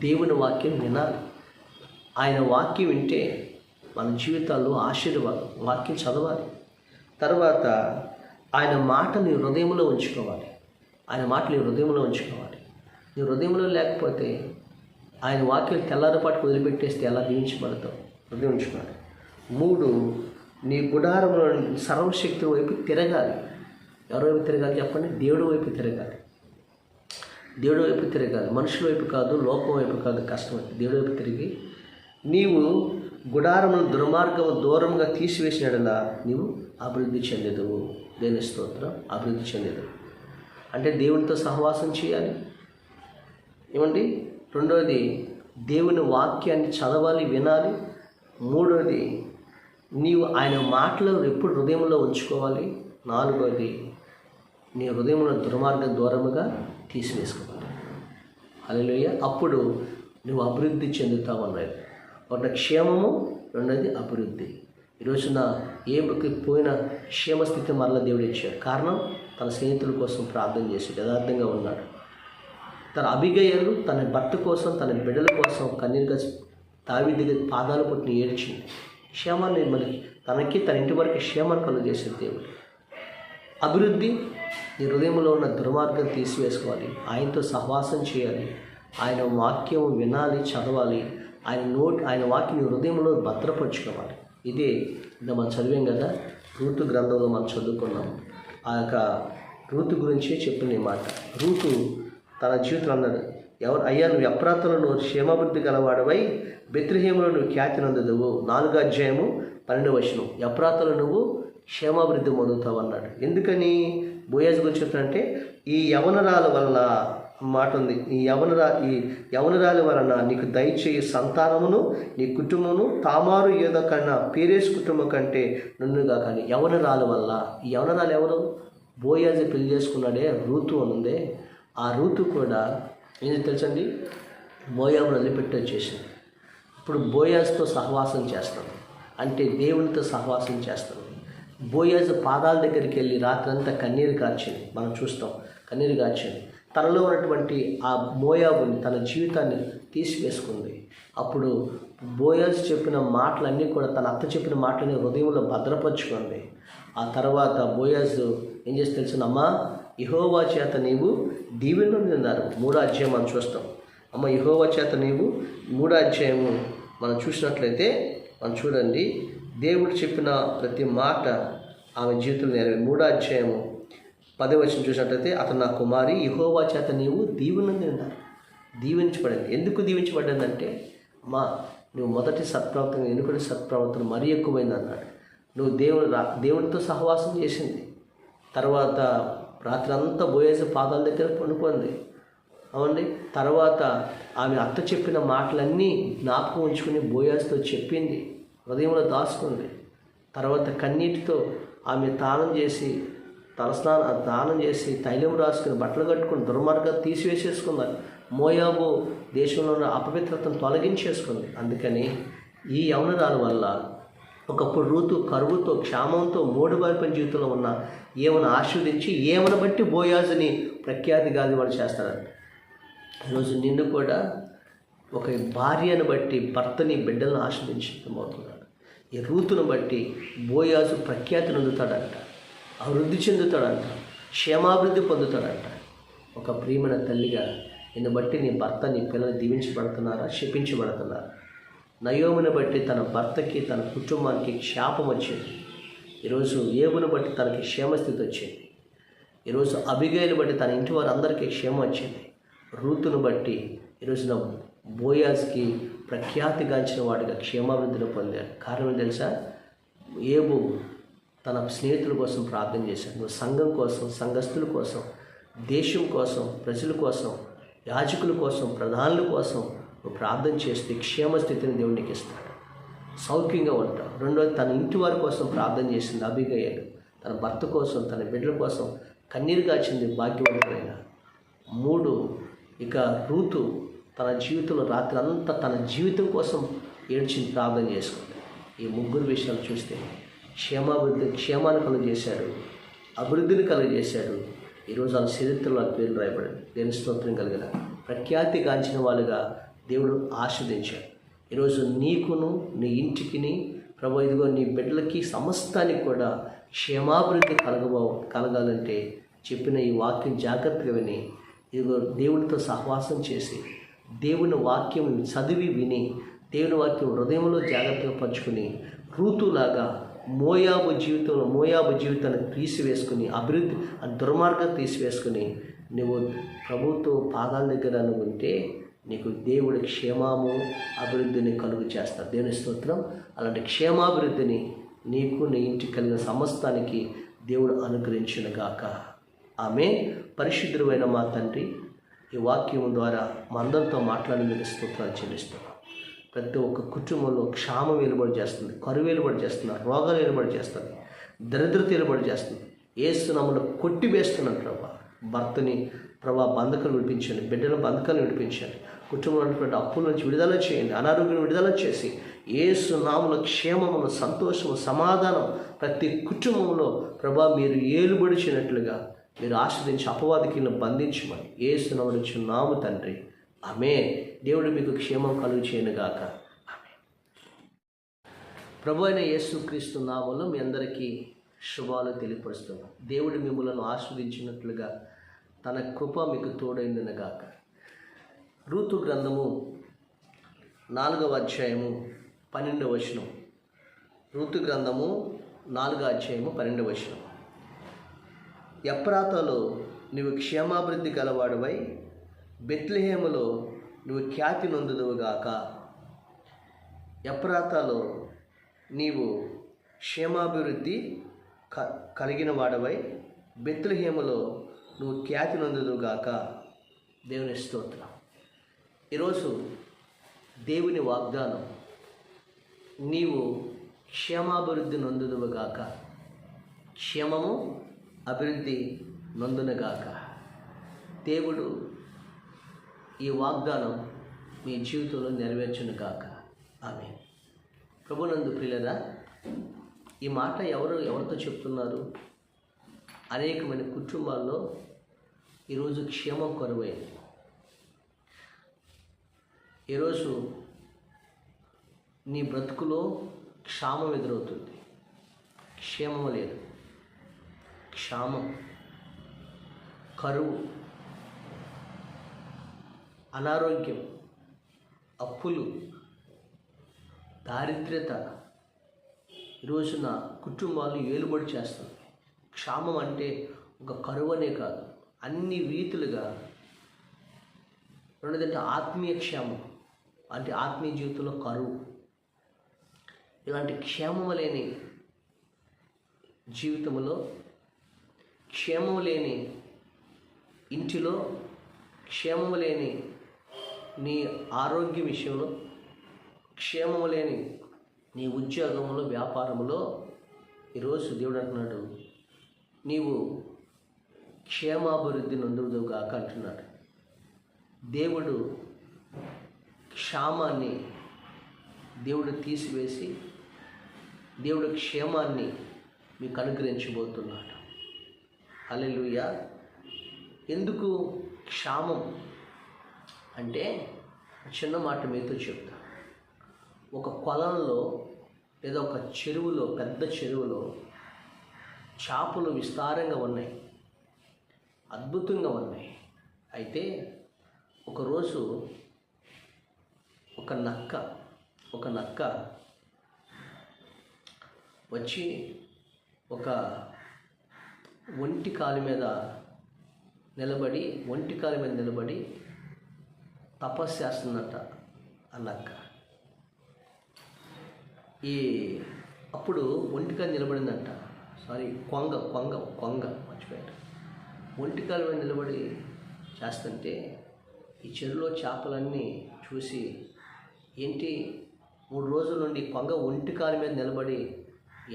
దేవుని వాక్యం వినాలి. ఆయన వాక్యం వింటే మన జీవితాల్లో ఆశీర్వాదం. వాక్యం చదవాలి. తర్వాత ఆయన మాట నీ హృదయంలో ఉంచుకోవాలి. ఆయన మాట నీ హృదయంలో ఉంచుకోవాలి. నీ హృదయంలో లేకపోతే ఆయన వాక్యం తెల్లారిపాటు వదిలిపెట్టేస్తే ఎలా దీవించబడతావు? హృదయం ఉంచుకోవాలి. 3, నీ గుడారంలో సర్వశక్తి వైపు తిరగాలి. ఎవరి వైపు తిరగాలి చెప్పండి? దేవుడి వైపు తిరగాలి. దేవుడి వైపు తిరగాలి. మనుషుల వైపు కాదు, లోకం వైపు కాదు, కష్టమైతే దేవుడి వైపు తిరిగి నీవు గుడారమును దుర్మార్గము దూరంగా తీసివేసినడలా నీవు అభివృద్ధి చెందేదవు. దేవుని స్తోత్రం. అభివృద్ధి చెందేదవు అంటే దేవునితో సహవాసం చేయాలి. ఏమండి? రెండవది దేవుని వాక్యాన్ని చదవాలి, వినాలి. మూడవది నీవు ఆయన మాటలు ఎప్పుడు హృదయంలో ఉంచుకోవాలి. నాలుగవది నీ హృదయంలో దుర్మార్గం దూరముగా తీసివేసుకోవాలి. హల్లెలూయా. అప్పుడు నువ్వు అభివృద్ధి చెందుతావు అన్నది. ఒకటి క్షేమము, రెండోది అభివృద్ధి. ఈరోజున ఏబుకి పోయిన క్షేమస్థితి మరలా దేవుడు ఇచ్చాడు. కారణం తన స్నేహితుల కోసం ప్రార్థన చేసి యథార్థంగా ఉన్నాడు. తన అబిగయలు తన భర్త కోసం, తన బిడ్డల కోసం కన్నీరుగా దావీదు పాదాలు పుట్టిన ఏడ్చింది. క్షేమాన్ని మరి తనకి, తన ఇంటి వరకు క్షేమాన్ని కలుగు చేసేది దేవుడు. అభివృద్ధి, నీ హృదయంలో ఉన్న దుర్మార్గం తీసివేసుకోవాలి. ఆయనతో సహవాసం చేయాలి. ఆయన వాక్యం వినాలి, చదవాలి. ఆయన వాక్యం నీ హృదయంలో భద్రపరుచుకోవాలి. ఇదే మనం చదివాం కదా, రూతు గ్రంథంలో మనం చదువుకున్నాం. ఆ యొక్క రూతు గురించే చెప్పిన ఈ మాట. రూతు తన జీవితంలో అన్నాడు, అయ్యా నువ్వు ఎప్రాతులో నువ్వు క్షేమాభివృద్ధి గలవాడవై బెత్లెహేములో నువ్వు ఖ్యాతి నందుదువు. 4వ అధ్యాయము 12వ వచనం. ఎప్రాతులో నువ్వు క్షేమాభివృద్ధి పొందుతావు అన్నాడు. ఎందుకని బోయాజు గురించి చెప్తానంటే, ఈ యవనరాల వల్ల మాట ఉంది, ఈ యవనరాల వలన నీకు దయచేయి సంతానమును నీ కుటుంబమును తామారు ఏదో కన్నా పేరేసు కుటుంబం కంటే నున్నుగా. కానీ యవనరాల వల్ల, ఈ యవనరాలు ఎవరు? బోయాజు పెళ్లి చేసుకున్నాడే రూతు అని ఉందే, ఆ రూతు కూడా ఏంటి తెలుసండి, మోయాబును వదిలిపెట్టి వచ్చేసింది. ఇప్పుడు బోయాజుతో సహవాసం చేస్తాను అంటే దేవునితో సహవాసం చేస్తాను. బోయాజు పాదాల దగ్గరికి వెళ్ళి రాత్రంతా కన్నీరు కార్చింది. మనం చూస్తాం, కన్నీరు కార్చింది. తనలో ఉన్నటువంటి ఆ మోయాబుని, తన జీవితాన్ని తీసివేసుకుంది. అప్పుడు బోయజ్ చెప్పిన మాటలన్నీ కూడా, తన అత్త చెప్పిన మాటలన్నీ హృదయంలో భద్రపరచుకోండి. ఆ తర్వాత బోయజ్ ఏం చేసి తెలుసునమ్మా, యెహోవా చేత నీవు దీవెనలు పొందారు. 3వ అధ్యాయం మనం చూస్తాం. అమ్మ, యెహోవా చేత నీవు 3వ అధ్యాయము మనం చూసినట్లయితే మనం చూడండి, దేవుడు చెప్పిన ప్రతి మాట ఆమె జీవితంలో నెరవేరు. 3వ అధ్యాయము 10వ వచనం చూసినట్లయితే, అతను నా కుమారి, యెహోవా చేత నీవు దీవెనలు పొందారు. దీవించబడింది. ఎందుకు దీవించబడిందంటే, అమ్మా నువ్వు మొదటి సత్ప్రవర్తన ఎన్నుకునే సత్ప్రవర్తన మరీ ఎక్కువైంది అన్నాడు. నువ్వు దేవునితో సహవాసం చేసింది. తర్వాత రాత్రి అంతా బోయజ్ పాదాల దగ్గర పండుకుంది. అవునండి. తర్వాత ఆమె అత్త చెప్పిన మాటలన్నీ జ్ఞాపకం ఉంచుకుని బోయజ్తో చెప్పింది, హృదయంలో దాచుకుంది. తర్వాత కన్నీటితో ఆమె దానం చేసి తైలం రాసుకుని బట్టలు కట్టుకుని దుర్మార్గం తీసివేసేసుకున్నారు. మోయాబు దేశంలో ఉన్న అపవిత్రతను తొలగించేసుకుంది. అందుకని ఈ యవనరాల వల్ల ఒకప్పుడు రూతు కరువుతో క్షామంతో మోడుబారిపోయిన జీవితంలో ఉన్న ఏమను ఆశీర్వదించి ఏమను బట్టి బోయాజుని ప్రఖ్యాతి గాలివాడు చేస్తారంట. ఈరోజు నిన్ను కూడా ఒక భార్యను బట్టి భర్తని బిడ్డలను ఆశీర్వదించబోతున్నాడు. ఈ రూతును బట్టి బోయాజు ప్రఖ్యాతి పొందుతాడంట, అభివృద్ధి చెందుతాడంట, క్షేమాభివృద్ధి పొందుతాడంట. ఒక ప్రియమైన తల్లిగా నిన్ను బట్టి నీ భర్త నీ పిల్లలు దీవించబడుతున్నారా, శపించబడుతున్నారా? నయోమును బట్టి తన భర్తకి తన కుటుంబానికి శాపం వచ్చింది. ఈరోజు ఏబును బట్టి తనకి క్షేమస్థితి వచ్చింది. ఈరోజు అబిగైలు బట్టి తన ఇంటి వారందరికీ క్షేమం వచ్చింది. రూతును బట్టి ఈరోజున బోయాజ్కి ప్రఖ్యాతిగాంచిన వాడిగా క్షేమాభివృద్ధిని పొందాడు. కారణం తెలుసా? ఏబు తన స్నేహితుల కోసం ప్రార్థన చేశాడు. నువ్వు సంఘం కోసం, సంఘస్థుల కోసం, దేశం కోసం, ప్రజల కోసం, యాజకుల కోసం, ప్రధానుల కోసం నువ్వు ప్రార్థన చేస్తే క్షేమస్థితిని దేవునికి ఇస్తాడు, సౌఖ్యంగా ఉంటావు. రెండోది, తన ఇంటి వారి కోసం ప్రార్థన చేసింది అబిగయలు. తన భర్త కోసం, తన బిడ్డల కోసం కన్నీరు కాచింది భాగ్యవంతులైన. 3, ఇక రూతు తన జీవితంలో రాత్రి అంతా తన జీవితం కోసం ఏడ్చింది, ప్రార్థన చేసుకుంది. ఈ 3 విషయాలు చూస్తే క్షేమాన్ని కలుగజేశాడు, అభివృద్ధిని కలుగజేశాడు. ఈరోజు వాళ్ళ చరిత్రలో ఆ పేర్లు రాయబడింది. దేవుని స్తోత్రం కలిగిన ప్రఖ్యాతి గాంచిన వాళ్ళుగా దేవుడు ఆస్వాదించాడు. ఈరోజు నీకును నీ ఇంటికిని ప్రభు, ఇదిగో నీ బిడ్డలకి సమస్తానికి కూడా క్షేమాభివృద్ధి కలగాలంటే చెప్పిన ఈ వాక్యం జాగ్రత్తగా విని, ఇదిగో దేవుడితో సహవాసం చేసి, దేవుని వాక్యం చదివి విని, దేవుని వాక్యం హృదయంలో జాగ్రత్తగా పంచుకుని, రూతులాగా మోయాబు జీవితాన్ని తీసివేసుకుని, అభివృద్ధి దుర్మార్గం తీసివేసుకుని నువ్వు ప్రభుత్వ పాదాల దగ్గర నువ్వు ఉంటే నీకు దేవుడి క్షేమము అభివృద్ధిని కలుగు చేస్తాడు. దేవుని స్తోత్రం. అలాంటి క్షేమాభివృద్ధిని నీకు నీ ఇంటికి కలిగిన సమస్తానికి దేవుడు అనుగ్రహించును గాక. ఆమె పరిశుద్ధుడైన మా తండ్రి, ఈ వాక్యం ద్వారా మా అందరితో మాట్లాడి మీకు స్తోత్రాలు చెల్లిస్తున్నాం. ప్రతి ఒక్క కుటుంబంలో క్షామం వెలుబడి చేస్తుంది, కరువు వెలుబడి చేస్తున్నారు, రోగాలు వెలుబడి చేస్తుంది, దరిద్రత వెలుబడి చేస్తుంది. యేసు నామములో కొట్టి వేస్తున్నాను ప్రభా. భర్తని ప్రభా బంధకాలు విడిపించండి, బిడ్డల బంధకాలు విడిపించండి, కుటుంబంలో ఉన్నటువంటి అప్పుల నుంచి విడుదల చేయండి, అనారోగ్యం విడుదల చేసి యేసు నామములో క్షేమమును, సంతోషము, సమాధానం ప్రతి కుటుంబంలో ప్రభా మీరు ఏలుబడిచినట్లుగా మీరు ఆశ్రదించి అపవాదికి బంధించమని యేసు నామములో నాము తండ్రి. ఆమేన్. దేవుడు మీకు క్షేమం కలుగు చేయనుగాక. ఆమేన్. ప్రభు అయిన యేసుక్రీస్తు నామములో మీ అందరికీ శుభాలు తెలియపరుస్తున్నాం. దేవుడు మిమ్మల్ని ఆస్వాదించినట్లుగా తన కృప మీకు తోడైందనగాక. రూతు గ్రంథము 4వ అధ్యాయము 12వ వచనం. రూతు గ్రంథము 4వ అధ్యాయము 12వ వచనం. ఎఫ్రాతాలో నీవు క్షేమాభివృద్ధి గలవాడువై బెత్లెహేములో నువ్వు ఖ్యాతి నొందుదువుగాక. ఎఫ్రాతాలో నీవు క్షేమాభివృద్ధి కలిగిన వాడవై బెత్లెహేములో నువ్వు ఖ్యాతి నొందుదువుగాక. దేవుని స్తోత్రం. ఈరోజు దేవుని వాగ్దానం, నీవు క్షేమాభివృద్ధి నొందుదువుగాక, క్షేమము అభివృద్ధి నొందునుగాక. దేవుడు ఈ వాగ్దానం మీ జీవితంలో నెరవేర్చునుగాక. ఆమేన్. ప్రభునందు ప్రియులారా, ఈ మాట ఎవరితో చెప్తున్నారు? అనేకమైన కుటుంబాల్లో ఈరోజు క్షేమం కరువైంది. ఈరోజు నీ బ్రతుకులో క్షామం ఎదురవుతుంది. క్షేమం లేదు, క్షామం, కరువు, అనారోగ్యం, అప్పులు, దారిద్ర్యత ఈరోజున కుటుంబాలు ఏలుబడి చేస్తుంది. క్షామం అంటే ఒక కరువు అనే కాదు, అన్ని రీతులుగా. రెండోదంటే ఆత్మీయ క్షేమం, అంటే ఆత్మీయ జీవితంలో కరువు. ఇలాంటి క్షేమం లేని జీవితంలో, క్షేమం లేని ఇంటిలో, క్షేమం లేని నీ ఆరోగ్య విషయంలో, క్షేమం లేని నీ ఉద్యోగంలో, వ్యాపారంలో ఈరోజు దేవుడు అంటున్నాడు, నీవు క్షేమాభివృద్ధి నొందుదుగాక అంటున్నాడు. దేవుడు క్షామాన్ని దేవుడు తీసివేసి దేవుడు క్షేమాన్ని మీకు అనుగ్రహించబోతున్నాడు. హల్లెలూయా. ఎందుకు క్షామం అంటే చిన్న మాట మీతో చెప్తా. ఒక కొలంలో లేదా ఒక చెరువులో, పెద్ద చెరువులో చేపలు విస్తారంగా ఉన్నాయి, అద్భుతంగా ఉన్నాయి. అయితే ఒకరోజు ఒక నక్క వచ్చి ఒక ఒంటి కాలు మీద నిలబడి తపస్సు చేస్తుందట ఆ నక్క. అప్పుడు ఒంటికాలు నిలబడిందంట. కొంగ మర్చిపోయాడు. ఒంటికాల మీద నిలబడి చేస్తుంటే ఈ చెరువులో చేపలన్నీ చూసి, ఏంటి 3 రోజుల నుండి కొంగ ఒంటికాల మీద నిలబడి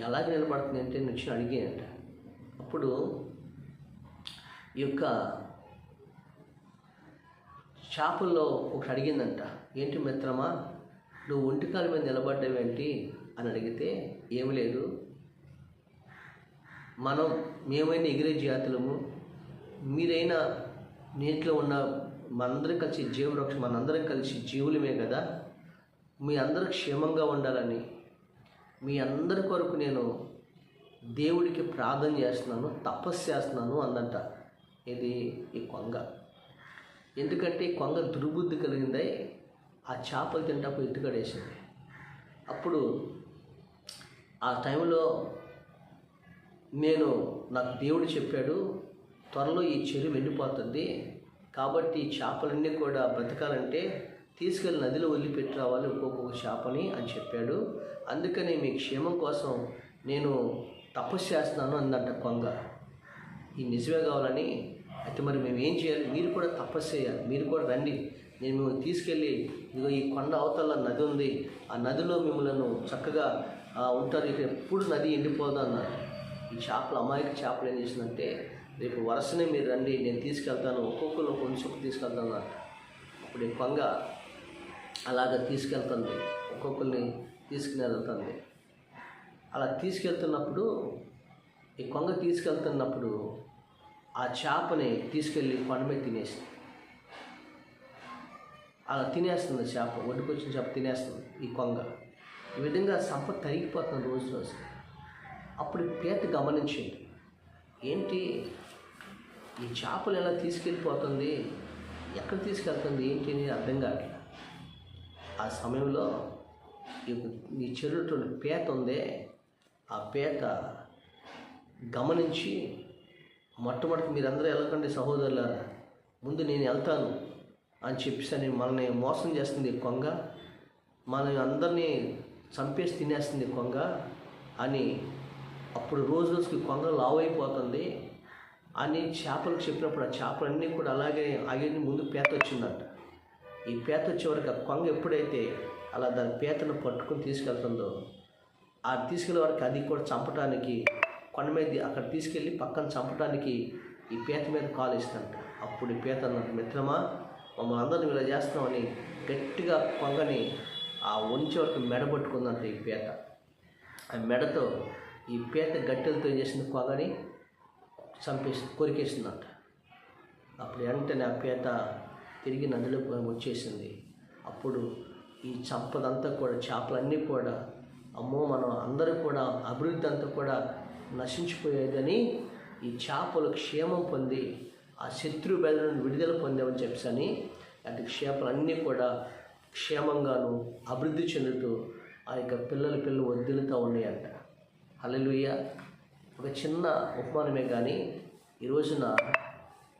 ఎలాగ నిలబడుతుంది అంటే వచ్చి అడిగానంట. అప్పుడు ఈ యొక్క చేపల్లో ఒకటి అడిగిందంట, ఏంటి మిత్రమా, నువ్వు ఒంటికాల మీద నిలబడ్డావేంటి అని అడిగితే, ఏమి లేదు, మేమైనా ఎగిరే జాతులము, మీరైనా నీటిలో ఉన్న మనందరం కలిసి జీవవృక్షం, మనందరం కలిసి జీవులమే కదా, మీ అందరూ క్షేమంగా ఉండాలని మీ అందరి కొరకు నేను దేవుడికి ప్రార్థన చేస్తున్నాను, తపస్సు చేస్తున్నాను అందంట. ఇది ఈ కొంగ. ఎందుకంటే ఈ కొంగ దుర్బుద్ధి కలిగిందై ఆ చేపలు తింటప్పుడు ఎత్తుకడేసింది. అప్పుడు ఆ టైంలో నాకు దేవుడు చెప్పాడు, త్వరలో ఈ చెరువు ఎండిపోతుంది, కాబట్టి ఈ చేపలన్నీ కూడా బ్రతకాలంటే తీసుకెళ్ళి నదిలో వదిలిపెట్టి రావాలి ఒక్కొక్క చేపని అని చెప్పాడు. అందుకని మీ క్షేమం కోసం నేను తపస్సు చేస్తున్నాను అందంట కొంగ. ఈ నిజమే కావాలని. అయితే మరి మేము ఏం చేయాలి? మీరు కూడా తపస్సు చేయాలి, మీరు కూడా రండి, నేను మిమ్మల్ని తీసుకెళ్ళి ఇదిగో ఈ కొండ అవతల నది ఉంది, ఆ నదిలో మిమ్మల్ని చక్కగా ఉంటారు, ఇక ఎప్పుడు నది ఎండిపోదు అన్నారు. ఈ చేపలు, అమాయక చేపలు ఏం చేసిందంటే, రేపు వరుసనే మీరు రండి, నేను తీసుకెళ్తాను, ఒక్కొక్కరు కొంచెం తీసుకెళ్తాను అన్నారు. అప్పుడు ఈ కొంగ అలాగ తీసుకెళ్తుంది, ఒక్కొక్కరిని తీసుకుని వెళ్తుంది. అలా తీసుకెళ్తున్నప్పుడు ఈ కొంగ తీసుకెళ్తున్నప్పుడు ఆ చేపని తీసుకెళ్ళి కొండ మీద తినేసింది. అలా తినేస్తుంది చేప, ఒడ్డుకొచ్చిన చేప తినేస్తుంది ఈ కొంగ. ఈ విధంగా సంపద తరిగిపోతుంది రోజు. అప్పుడు పేత గమనించింది, ఏంటి ఈ చేపలు ఎలా తీసుకెళ్ళిపోతుంది, ఎక్కడ తీసుకెళ్తుంది ఏంటి అని అర్థం కావట్లేదు. ఆ సమయంలో ఈ చెరువులో పేత ఉందే, ఆ పేత గమనించి, మొట్టమొదటి మీరందరూ వెళ్ళకండి సహోదరులారా, ముందు నేను వెళ్తాను అని చెప్పేసి మనల్ని మోసం చేస్తుంది కొంగ, మన అందరినీ చంపేసి తినేస్తుంది కొంగ అని. అప్పుడు రోజుకి కొంగ లావైపోతుంది అని చేపలకు చెప్పినప్పుడు ఆ చేపలన్నీ కూడా అలాగే ఆగి ముందు పేత వచ్చిందంట. ఈ పేత వచ్చేవరకు ఆ కొంగ ఎప్పుడైతే అలా దాని పేతను పట్టుకుని తీసుకెళ్తుందో, ఆ తీసుకెళ్ళే వరకు అది కూడా చంపడానికి కొండ మీద అక్కడ తీసుకెళ్ళి పక్కన చంపడానికి ఈ పీత మీద కాలు ఇస్తుంట. అప్పుడు ఈ పీత అన్నట్టు, మిత్రమా మమ్మల్ని అందరిని ఇలా చేస్తామని గట్టిగా కొంగని ఆ ఉంచే వరకు మెడబట్టుకుందంట ఈ పీత. ఆ మెడతో ఈ పీత గట్టెలతో ఏం చేసింది, కొంగని కొరికేసిందంట. అప్పుడు వెంటనే ఆ పీత తిరిగి నదిలో వచ్చేసింది. అప్పుడు ఈ సంపదంతా కూడా, చేపలన్నీ కూడా, అమ్మో మనం అందరూ కూడా అభివృద్ధి అంతా కూడా నశించిపోయేదని ఈ చేపలు క్షేమం పొంది ఆ శత్రు బెదల నుండి విడుదల పొందామని చెప్పని అటు చేపలన్నీ కూడా క్షేమంగాను అభివృద్ధి చెందుతూ ఆ యొక్క పిల్లలు వద్దులుతూ ఉన్నాయంట. హల్లెలూయా. ఒక చిన్న ఉపమానమే కానీ ఈ రోజున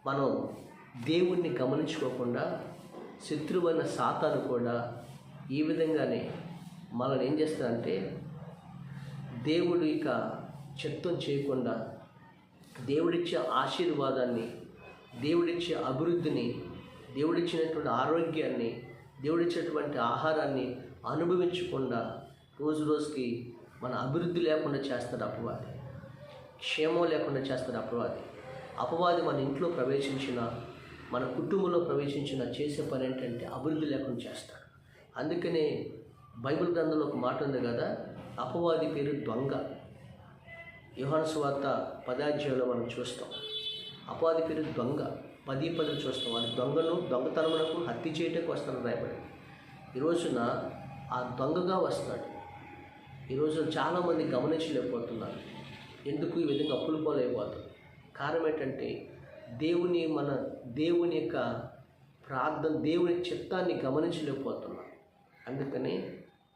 మనం దేవుణ్ణి గమనించుకోకుండా శత్రువైన సాతాను కూడా ఈ విధంగానే మనల్ని ఏం చేస్తాడంటే దేవుడు ఇక చిత్తం చేయకుండా దేవుడిచ్చే ఆశీర్వాదాన్ని, దేవుడిచ్చే అభివృద్ధిని, దేవుడిచ్చినటువంటి ఆరోగ్యాన్ని, దేవుడిచ్చినటువంటి ఆహారాన్ని అనుభవించకుండా రోజు రోజుకి మన అభివృద్ధి లేకుండా చేస్తాడు అపవాది, క్షేమం లేకుండా చేస్తాడు అపవాది. అపవాది మన ఇంట్లో ప్రవేశించిన, మన కుటుంబంలో ప్రవేశించిన చేసే పని ఏంటంటే అభివృద్ధి లేకుండా చేస్తాడు. అందుకనే బైబిల్ గ్రంథంలో ఒక మాట ఉంది కదా, అపవాది పేరు దొంగ. యోహాను సువార్త 10వ అధ్యాయంలో మనం చూస్తాం. అపవాది పేరు దొంగ. 10 చూస్తాం. అది దొంగతనమునకు హత్య చేయటానికి వస్తాను రాయబడి. ఈరోజున ఆ దొంగగా వస్తాడు. ఈరోజు చాలామంది గమనించలేకపోతున్నారు. ఎందుకు ఈ విధంగా అప్పులు పోలేకపోతారు? కారణం ఏంటంటే దేవుని యొక్క ప్రార్థన, దేవుని చిత్తాన్ని గమనించలేకపోతున్నాం. అందుకని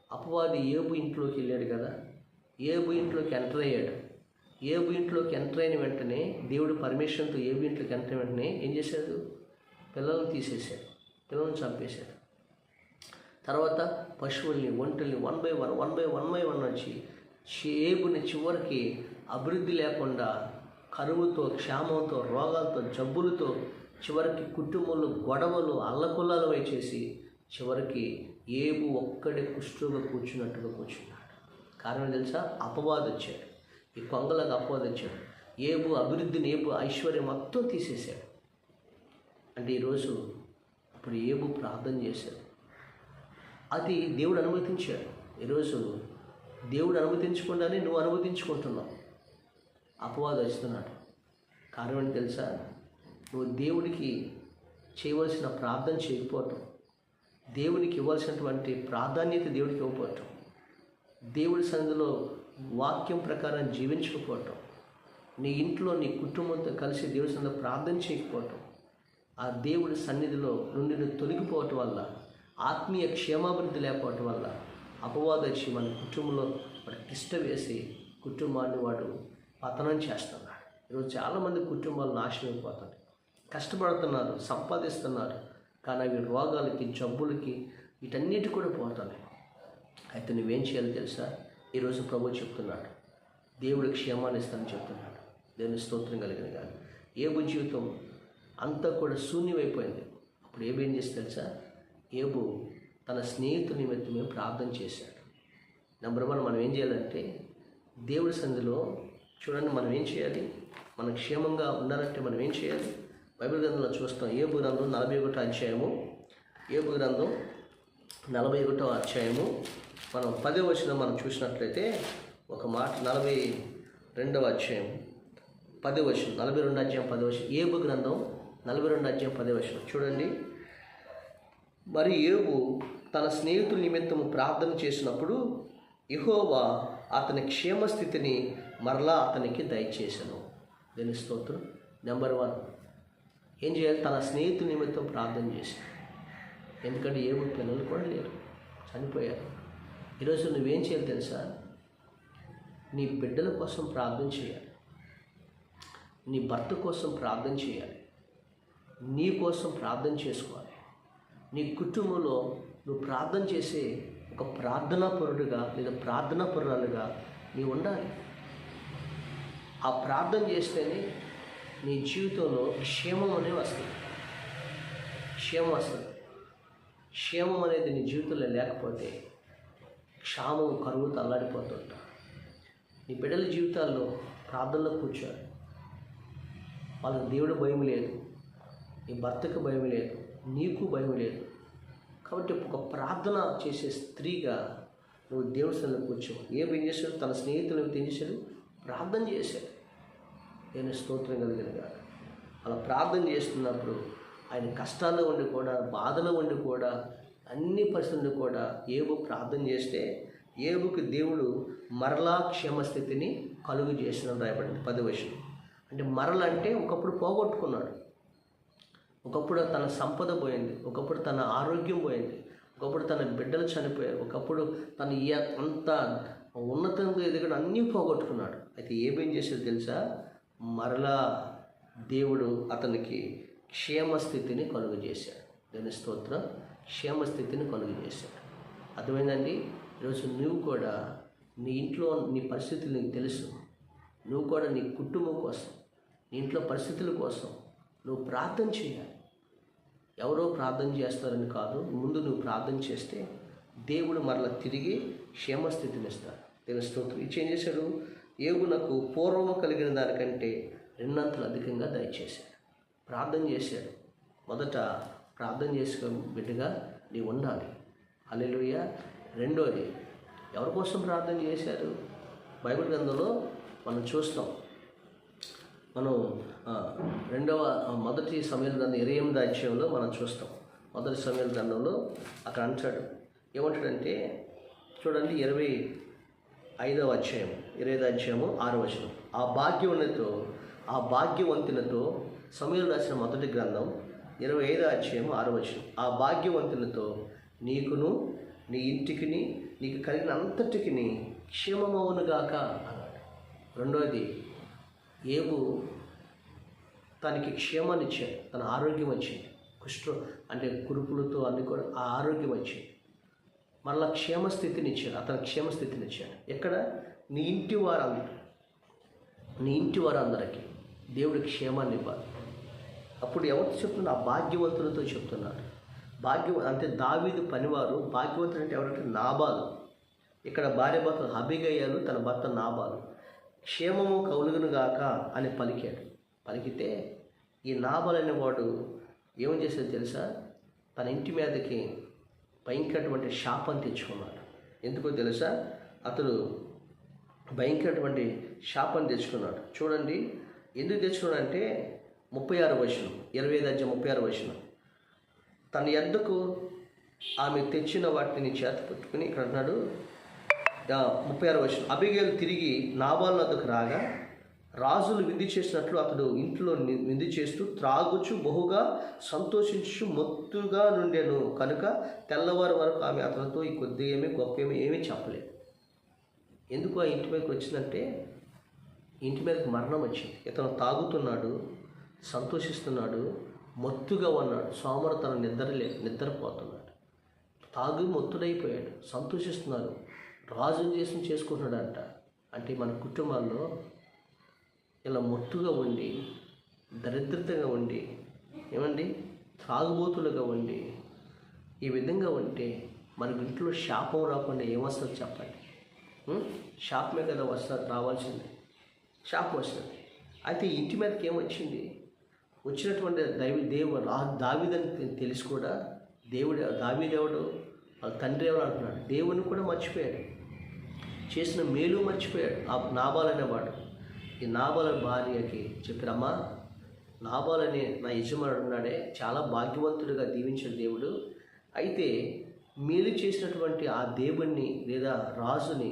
అపవాది ఏబు ఇంట్లోకి వెళ్ళాడు కదా, ఏబు ఇంట్లోకి ఎంటర్ అయ్యాడు. ఏబు ఇంట్లోకి ఎంటర్ అయిన వెంటనే దేవుడు పర్మిషన్తో ఏబు ఇంట్లోకి ఎంటర్ అయిన వెంటనే ఏం చేశాడు? పిల్లలను తీసేశాడు, పిల్లలను చంపేశాడు. తర్వాత పశువుల్ని, ఒంటల్ని వన్ బై వన్ వచ్చి ఏబుని చివరికి అభివృద్ధి లేకుండా కరువుతో, క్షామంతో, రోగాలతో, జబ్బులతో, చివరికి కుటుంబంలో గొడవలు, అల్లకొల్లాలు చేసి చివరికి ఏబు ఒక్కడే కుష్ఠుగా కూర్చున్నట్టుగా కూర్చున్నాడు. కారణం తెలుసా? అపవాది వచ్చాడు. ఈ కొంగలకు అపవాది వచ్చాడు. ఏబు అభివృద్ధిని, ఏబు ఐశ్వర్యం మొత్తం తీసేశాడు. అంటే ఈరోజు ఇప్పుడు ఏబు ప్రార్థన చేశాడు, అది దేవుడు అనుమతించాడు. ఈరోజు దేవుడు అనుమతించకుండానే నువ్వు అనుమతించుకుంటున్నావు. అపవాది వస్తున్నాడు. కారణం ఏంటి తెలుసా? నువ్వు దేవుడికి చేయవలసిన ప్రార్థన చేయకపోవటం, దేవునికి ఇవ్వాల్సినటువంటి ప్రాధాన్యత దేవుడికి ఇవ్వకపోవటం, దేవుడి సన్నిధిలో వాక్యం ప్రకారం జీవించకపోవటం, నీ ఇంట్లో నీ కుటుంబంతో కలిసి దేవుడి సన్నిధిలో ప్రార్థన చేయకపోవటం, ఆ దేవుడి సన్నిధిలో నుండి నువ్వు తొలగిపోవటం వల్ల, ఆత్మీయ క్షేమాభివృద్ధి లేకపోవటం వల్ల అపవాది వచ్చి మన కుటుంబంలో వాడు తిష్ట వేసి కుటుంబాన్ని వాడు పతనం చేస్తున్నాడు. ఈరోజు చాలామంది కుటుంబాలు నాశనం అయిపోతాయి. కష్టపడుతున్నారు, సంపాదిస్తున్నారు, కానీ అవి రోగాలకి, జబ్బులకి, వీటన్నిటి కూడా పోతున్నాయి. అయితే నువ్వేం చేయాలి తెలుసా? ఈరోజు ప్రభు చెప్తున్నాడు, దేవుడు క్షేమాన్ని ఇస్తానని చెప్తున్నాడు. దేవుని స్తోత్రం కలిగిన కానీ ఏబు జీవితం అంతా కూడా శూన్యమైపోయింది. అప్పుడు ఏబు ఏం చేసి తెలుసా? ఏబు తన స్నేహితుల నిమిత్తమే ప్రార్థన చేశాడు. నెంబర్ 1 మనం ఏం చేయాలంటే దేవుడి సన్నిధిలో చూడండి, మనం ఏం చేయాలి? మనం క్షేమంగా ఉండాలంటే మనం ఏం చేయాలి? బైబిల్ గ్రంథంలో చూస్తాం. ఏబు గ్రంథం 41వ అధ్యాయము, ఏబు గ్రంథం 41వ అధ్యాయము మనం 10వ వచనం మనం చూసినట్లయితే ఒక మాట, 42వ అధ్యాయం 10వ వచనం, 42 అధ్యాయం 10వ వచనం, ఏబు గ్రంథం 42 అధ్యాయం 10వ వచనం చూడండి. మరి ఏబు తన స్నేహితుల నిమిత్తము ప్రార్థన చేసినప్పుడు యెహోవా అతని క్షేమస్థితిని మరలా అతనికి దయచేసెను. దేని స్తోత్రం. నెంబర్ 1 ఏం చేయాలి? తన స్నేహితుల నిమిత్తం ప్రార్థన చేశాడు. ఎందుకంటే ఏబు పిల్లలు కూడా లేరు, చనిపోయారు. ఈరోజు నువ్వేం చేయాలి తెలుసా? నీ బిడ్డల కోసం ప్రార్థన చేయాలి, నీ భర్త కోసం ప్రార్థన చేయాలి, నీ కోసం ప్రార్థన చేసుకోవాలి. నీ కుటుంబంలో నువ్వు ప్రార్థన చేసే ఒక ప్రార్థనా పరుడుగా లేదా ప్రార్థనా పరురాలుగా నీవు ఉండాలి. ఆ ప్రార్థన చేస్తేనే నీ జీవితంలో క్షేమం అనేది వస్తుంది. క్షేమం వస్తుంది. క్షేమం అనేది నీ జీవితంలో లేకపోతే క్షామం, కరువుతో అల్లాడిపోతుంటా. నీ బిడ్డల జీవితాల్లో ప్రార్థనలో కూర్చోాలి. వాళ్ళకి దేవుడు భయం లేదు, నీ భర్తకు భయం లేదు, నీకు భయం లేదు. కాబట్టి ఒక ప్రార్థన చేసే స్త్రీగా నువ్వు దేవుడి సన్నిధిలో కూర్చో. ఏం చేశాడు? తన స్నేహితులు ఏం చేశాడు? ప్రార్థన చేశాడు. నేను స్తోత్రం కలిగినగా అలా ప్రార్థన చేస్తున్నప్పుడు ఆయన కష్టాల్లో ఉండి కూడా, బాధలో ఉండి కూడా అన్ని పరిస్థితుల్లో కూడా ఏబు ప్రార్థన చేస్తే ఏబుకి దేవుడు మరలా క్షేమస్థితిని కలుగు చేసిన రాయబడింది 10వ వచనం. అంటే మరలంటే ఒకప్పుడు పోగొట్టుకున్నాడు, ఒకప్పుడు తన సంపద పోయింది, ఒకప్పుడు తన ఆరోగ్యం పోయింది, ఒకప్పుడు తన బిడ్డలు చనిపోయారు, ఒకప్పుడు తను అంత ఉన్నతంగా ఎదగడం అన్నీ పోగొట్టుకున్నాడు. అయితే ఏమేం చేసేది తెలుసా? మరలా దేవుడు అతనికి క్షేమస్థితిని కలుగు చేశాడు. దేవుని స్తోత్రం. క్షేమస్థితిని కలుగు చేశాడు. అర్థమైందండి? ఈరోజు నువ్వు కూడా నీ ఇంట్లో నీ పరిస్థితులు నీకు తెలుసు. నువ్వు కూడా నీ కుటుంబం కోసం, నీ ఇంట్లో పరిస్థితుల కోసం నువ్వు ప్రార్థన చేయాలి. ఎవరో ప్రార్థన చేస్తారని కాదు, ముందు నువ్వు ప్రార్థన చేస్తే దేవుడు మరలా తిరిగి క్షేమస్థితిని ఇస్తాడు. దేవుని స్తోత్రం. ఇచ్చి ఏం చేశాడు? ఏబునకు పూర్వము కలిగిన దానికంటే 2 అంతలు అధికంగా దయచేశాడు. ప్రార్థన చేశాడు. మొదట ప్రార్థన చేసుకో బిడ్డగా నీవు ఉండాలి. హల్లెలూయా. రెండోది, ఎవరి కోసం ప్రార్థన చేశారు? బైబిల్ గ్రంథంలో మనం చూస్తాం. మనం మొదటి సమూయేలు గ్రంథం 28వ అధ్యాయంలో మనం చూస్తాం. మొదటి సమూయేలు గ్రంథంలో అక్కడ అంటాడు, ఏమంటాడంటే చూడండి, 25వ అధ్యాయం 6వ వచనం. ఆ భాగ్యవంతులతో సమూయేలు రాసిన మొదటి గ్రంథం 25వ అధ్యాయం 6వ వచనం. ఆ భాగ్యవంతులతో నీకును నీ ఇంటికిని నీకు కలిగిన అంతటికి క్షేమమవునుగాక అన్నాడు. రెండోది, ఏబు తనకి క్షేమాన్ని ఇచ్చాడు, తన ఆరోగ్యం వచ్చింది. అంటే కురుపులతో అన్ని కూడా ఆ ఆరోగ్యం వచ్చింది. మళ్ళా క్షేమస్థితిని ఇచ్చాడు, అతని క్షేమస్థితిని ఇచ్చాడు. ఎక్కడ? నీ ఇంటి వారందరికీ దేవుడి క్షేమాన్ని ఇవ్వాలి. అప్పుడు ఎవరితో చెప్తున్నాడు? ఆ భాగ్యవంతులతో చెప్తున్నాడు. అంటే దావీదు పనివారు. భాగ్యవంతుడు అంటే ఎవరంటే నాబాలు. ఇక్కడ భార్య భర్తలు అబీగయలు, తన భర్త నాబాలు. క్షేమము కలుగును గాక అని పలికితే ఈ నాబాల్ అనేవాడు ఏం చేసేది తెలుసా? తన ఇంటి మీదకి భయంకరటువంటి శాపం తెచ్చుకున్నాడు. ఎందుకో తెలుసా? అతడు భయంకరటువంటి శాపం తెచ్చుకున్నాడు. చూడండి ఎందుకు తెచ్చుకున్నాడంటే 36వ వచనం, 25వ అధ్యాయం 36వ వచనం. తన యొద్దకు ఆమె తెచ్చిన వాటిని చేత పట్టుకుని ఇక్కడ అన్నాడు 36వ వచనం. అబీగయలు తిరిగి నాబాలు వద్దకు రాగా రాజులు విందు చేసినట్లు అతడు ఇంట్లో విందు చేస్తూ త్రాగుచు బహుగా సంతోషించు మొత్తుగా నుండెను కనుక తెల్లవారు వరకు ఆమె అతనితో ఈ కొద్ది గొప్ప ఏమీ చెప్పలేదు. ఎందుకు ఆ ఇంటి మీదకి వచ్చిందంటే ఇంటి మీదకి మరణం వచ్చింది. ఇతను తాగుతున్నాడు, సంతోషిస్తున్నాడు, మత్తుగా ఉన్నాడు, సోమరతనం నిద్రపోతున్నాడు, తాగు మొత్తుడైపోయాడు, సంతోషిస్తున్నారు, రాజుని చేసుకుంటున్నాడంట. అంటే మన కుటుంబాల్లో ఇలా మొత్తుగా ఉండి, దరిద్రతగా ఉండి, తాగుబోతులుగా ఉండి, ఈ విధంగా ఉంటే మనకి ఇంట్లో శాపం రాకుండా ఏమొస్తుంది చెప్పండి? శాపమే కదా రావాల్సింది, శాపం వస్తుంది. అయితే ఇంటి మీదకి ఏమొచ్చింది? వచ్చినటువంటి దావీదని తెలిసి కూడా దావీదెవడు, వాళ్ళ తండ్రి ఎవరు అంటున్నాడు. దేవుని కూడా మర్చిపోయాడు, చేసిన మేలు మర్చిపోయాడు. ఆ నాబాల్ అనేవాడు ఈ నాబాల భార్యకి చెప్పిరమ్మా, నాబాల్ అనే నా యజమానుడు ఉన్నాడే, చాలా భాగ్యవంతుడిగా దీవించాడు దేవుడు. అయితే మేలు చేసినటువంటి ఆ దేవుణ్ణి లేదా రాజుని,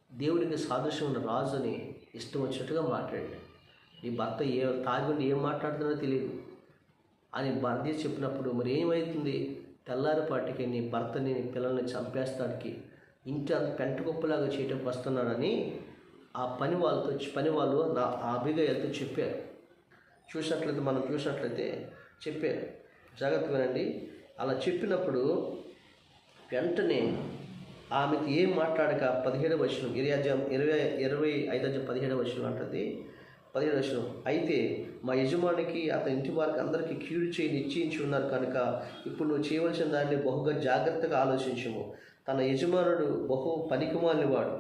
దేవునికి సాదృశ్యం ఉన్న రాజుని ఇష్టం వచ్చినట్టుగా మాట్లాడాడు. నీ భర్త తాగుండి ఏం మాట్లాడుతున్నాడో తెలియదు అని భార్య చెప్పినప్పుడు మరి ఏమవుతుంది? తెల్లారిపాటికి నీ భర్తని నీ పిల్లల్ని చంపేస్తానికి ఇంటి అంత పెంటగొప్పలాగా చేయటం వస్తున్నాడని ఆ పని వాళ్ళు నా అబీగయలతో చెప్పారు. మనం చూసినట్లయితే చెప్పారు. జాగ్రత్తగా వినండి. అలా చెప్పినప్పుడు వెంటనే ఆమెకి ఏం మాట్లాడక 17వ వచనం 25వ వచనం అంటుంది. 17వ వచనం. అయితే మా యజమానికి అతని ఇంటి వారికి అందరికీ కీడు చేయి నిశ్చయించి ఉన్నారు కనుక ఇప్పుడు నువ్వు చేయవలసిన దాన్ని బహుగా జాగ్రత్తగా ఆలోచించము. తన యజమానుడు బహు పనికిమాలినవాడు,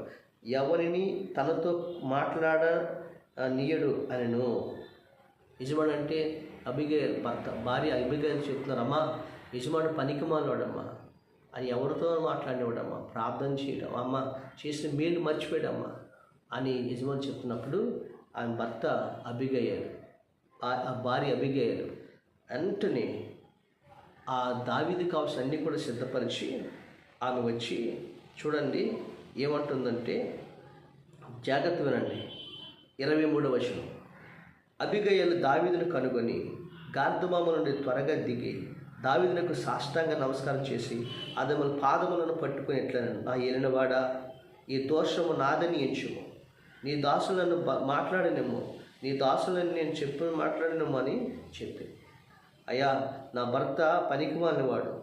ఎవరిని తనతో మాట్లాడనీయడు అనెను. యజమాడు అంటే అబీగయలు భార్య అబీగయలు చెప్తున్నారమ్మా, యజమాడు పనికిమాలినవాడమ్మా, అని ఎవరితో మాట్లాడినవాడమ్మా, ప్రార్థన చేయడం, అమ్మ చేసిన మేలు మర్చిపోయాడమ్మా అని యజమాని చెప్తున్నప్పుడు ఆమె భర్త అబీగయలు, ఆ భార్య అబీగయలు వెంటనే ఆ దావీదుకు కావాల్సిన అన్నీ కూడా సిద్ధపరిచి ఆమె వచ్చి చూడండి ఏమంటుందంటే, జాగ్రత్త వినండి, 23వ వచనం. అబిగయలు దావీదును కనుగొని గార్దుమామ నుండి త్వరగా దిగి దావీదునకు సాష్టాంగ నమస్కారం చేసి అతని పాదములను పట్టుకుని ఎట్లనను, నా ఏలినవాడా, ఈ దోషము నాదని ఎంచుము, నీ దాసులను మాట్లాడినేమో, నీ దాసులను నేను చెప్పిన మాట్లాడినేమో అని చెప్పి, అయ్యా నా భర్త పనికిమాలినవాడు,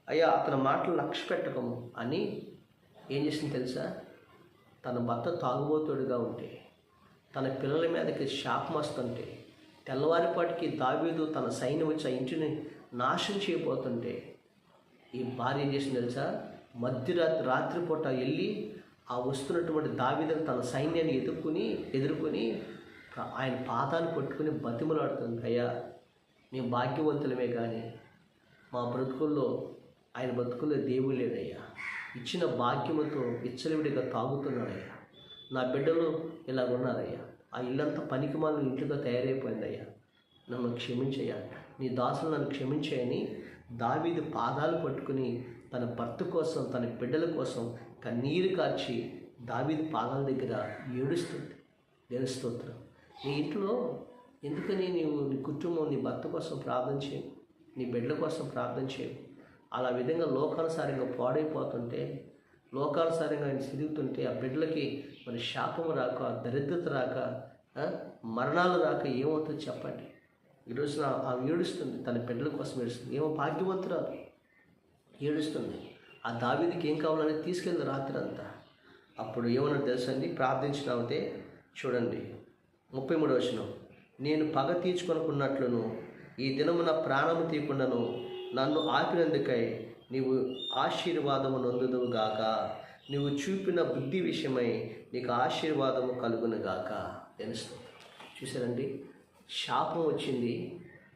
అయ్యా అతని మాటలు లక్ష్య పెట్టకము అని ఏం చేసింది తెలుసా? తన భర్త తాగుబోతుడుగా ఉంటే, తన పిల్లల మీదకి శాపం వస్తుంటే, తెల్లవారిపాటికి దావీదు తన సైన్యం వచ్చి ఆ ఇంటిని నాశనం చేయబోతుంటే, ఈ భార్య ఏం చేసింది తెలుసా? రాత్రిపూట వెళ్ళి ఆ వస్తున్నటువంటి దావీదును తన సైన్యాన్ని ఎదుర్కొని ఆయన పాదాలు పట్టుకుని బతిమలాడుతుంది, అయ్యా మేము భాగ్యవంతులమే కానీ మా బ్రతుకుల్లో ఆయన బ్రతుకుల్లో దేవుడు లేడయ్యా, ఇచ్చిన భాగ్యముతో విచ్చలవిడిగా తాగుతున్నాడయ్యా, నా బిడ్డలు ఇలా ఉన్నారయ్యా, ఆ ఇల్లంతా పనికిమాలిన ఇంట్లుగా తయారైపోయిందయ్యా, నన్ను క్షమించయ్యా, నీ దాసులు నన్ను క్షమించాయని దావీదు పాదాలు పట్టుకుని తన భర్త కోసం తన బిడ్డల కోసం కన్నీరు కార్చి దావీదు పాదాల దగ్గర ఏడుస్తుంది. దేవుని స్తోత్రం. నీ ఇంట్లో ఎందుకని నీవు నీ కుటుంబం నీ భర్త కోసం ప్రార్థన చేయవు, నీ బిడ్డల కోసం ప్రార్థన చేయవు? అలా విధంగా లోకానుసారంగా పాడైపోతుంటే, లోకానుసారంగా ఆయన తిరుగుతుంటే ఆ బిడ్డలకి మరి శాపము రాక, దరిద్రత రాక, మరణాలు రాక ఏమవుతుందో చెప్పండి. ఈరోజున ఆమె ఏడుస్తుంది, తన బిడ్డల కోసం ఏడుస్తుంది. ఏమో భాగ్యవంతురాలు ఏడుస్తుంది. ఆ దావీదుకి ఏం కావాలని తీసుకెళ్ళి రాత్రి అంతా. అప్పుడు ఏమన్నా తెలుసండి, ప్రార్థించినామంటే చూడండి 33వ వచనం. నేను పగ తీర్చుకొనుకున్నట్లును ఈ దినము నా ప్రాణము తీయకుండాను నన్ను ఆపినందుకై నీవు ఆశీర్వాదము నొందుదువు గాక, నీవు చూపిన బుద్ధి విషయమై నీకు ఆశీర్వాదము కలుగును గాక. తెలుస్తుంది. చూసారండి, శాపం వచ్చింది,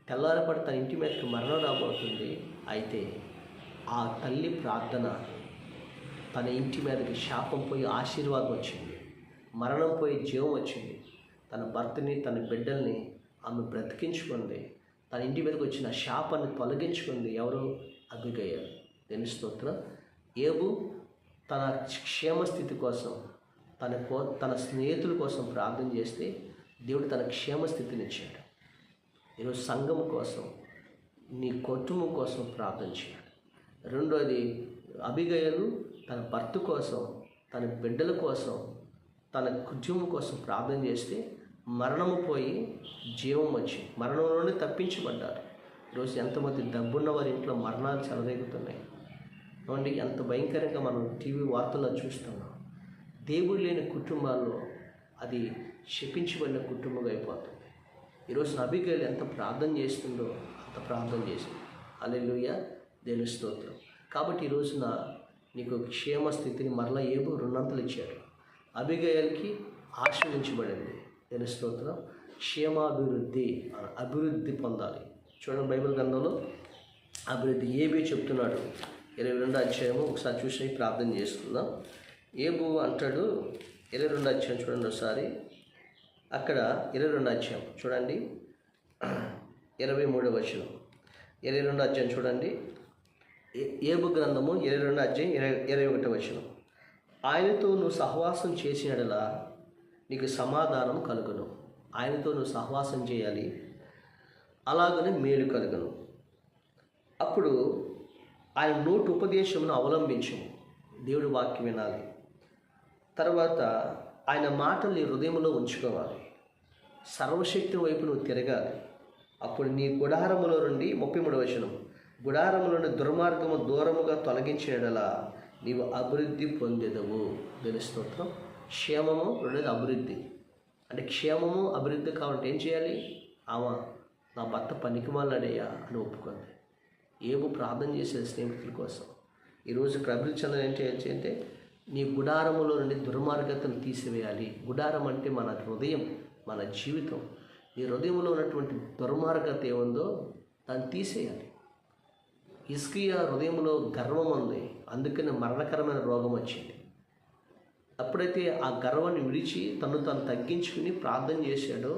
తెల్లారపడి తన ఇంటి మీదకి మరణం రాబోతుంది. అయితే ఆ తల్లి ప్రార్థన, తన ఇంటి మీదకి శాపం పోయి ఆశీర్వాదం వచ్చింది, మరణం పోయి జీవం వచ్చింది. తన భర్తని తన బిడ్డల్ని ఆమె బ్రతికించుకుంది, తన ఇంటి మీదకి వచ్చిన శాపాన్ని తొలగించుకుంది. ఎవరు? అబిగయలు. దేని స్తోత్రం. ఏబు తన క్షేమస్థితి కోసం తన స్నేహితుల కోసం ప్రార్థన చేస్తే దేవుడు తన క్షేమస్థితిని ఇచ్చాడు. ఈరోజు సంఘం కోసం, నీ కుటుంబం కోసం ప్రార్థన చేయాలి. రెండోది, అబిగయలు తన భర్త కోసం, తన బిడ్డల కోసం, తన కుటుంబం కోసం ప్రార్థన చేస్తే మరణము పోయి జీవం వచ్చి మరణం నుండి తప్పించబడ్డారు. ఈరోజు ఎంతమంది డబ్బున్న వారి ఇంట్లో మరణాలు చెలరేగుతున్నాయి. ఏమండి, ఎంత భయంకరంగా మనం టీవీ వార్తల్లో చూస్తున్నాం. దేవుడు లేని కుటుంబాల్లో అది శపించబడిన కుటుంబం అయిపోతుంది. ఈరోజు అబిగయలు ఎంత ప్రార్థన చేస్తుందో అంత ప్రార్థన చేసింది. హల్లెలూయా, దేవుని స్తోత్రం. కాబట్టి ఈ రోజున నీకు క్షేమ స్థితిని మరలా ఏబు 2 అంతలు ఇచ్చాడు. అబిగయల్కి ఆశీర్వించబడింది. దేవుని స్తోత్రం. అభివృద్ధి పొందాలి. చూడండి, బైబిల్ గ్రంథంలో అభివృద్ధి ఏబే చెప్తున్నాడు. 22వ అధ్యాయము ఒకసారి చూసి ప్రార్థన చేసుకుందాం. ఏబు అంటాడు, 22వ అధ్యాయం చూడండి ఒకసారి. అక్కడ 22వ అధ్యాయం చూడండి, 23వ వచనం. 22వ అధ్యాయం చూడండి, ఏబు గ్రంథము 22వ అధ్యాయం 21వ వచనం. ఆయనతో నువ్వు సహవాసం చేసినడలా నీకు సమాధానం కలుగును. ఆయనతో నువ్వు సహవాసం చేయాలి, అలాగనే మేలు కలుగును. అప్పుడు ఆయన నోటి ఉపదేశమును అవలంబించము. దేవుడి వాక్యం వినాలి. తర్వాత ఆయన మాటలు నీ హృదయంలో ఉంచుకోవాలి. సర్వశక్తి వైపు నువ్వు తిరగాలి. అప్పుడు నీ గుడారములో నుండి 33వ వచనం, గుడారములో నుండి దుర్మార్గము దూరముగా తొలగించేడలా నీవు అభివృద్ధి పొందేదవు. దేవుని స్తోత్రం. క్షేమము, రెండోది అభివృద్ధి. అంటే క్షేమము అభివృద్ధి కావాలంటే ఏం చేయాలి? నా భర్త పనికిమాలినయ్యా అని ఒప్పుకుంది. ఏబు ప్రార్థన చేసేది స్నేహితుల కోసం. ఈరోజు అభివృద్ధి చెందాలంటే ఏంటంటే నీ గుడారములో నుండి దుర్మార్గతను తీసివేయాలి. గుడారం అంటే మన హృదయం, మన జీవితం. నీ హృదయంలో ఉన్నటువంటి దుర్మార్గత ఏముందో దాన్ని తీసేయాలి. హిజ్కియా హృదయంలో గర్వం ఉంది, అందుకని మరణకరమైన రోగం వచ్చింది. అప్పుడైతే ఆ గర్వాన్ని విడిచి తను తగ్గించుకుని ప్రార్థన చేశాడో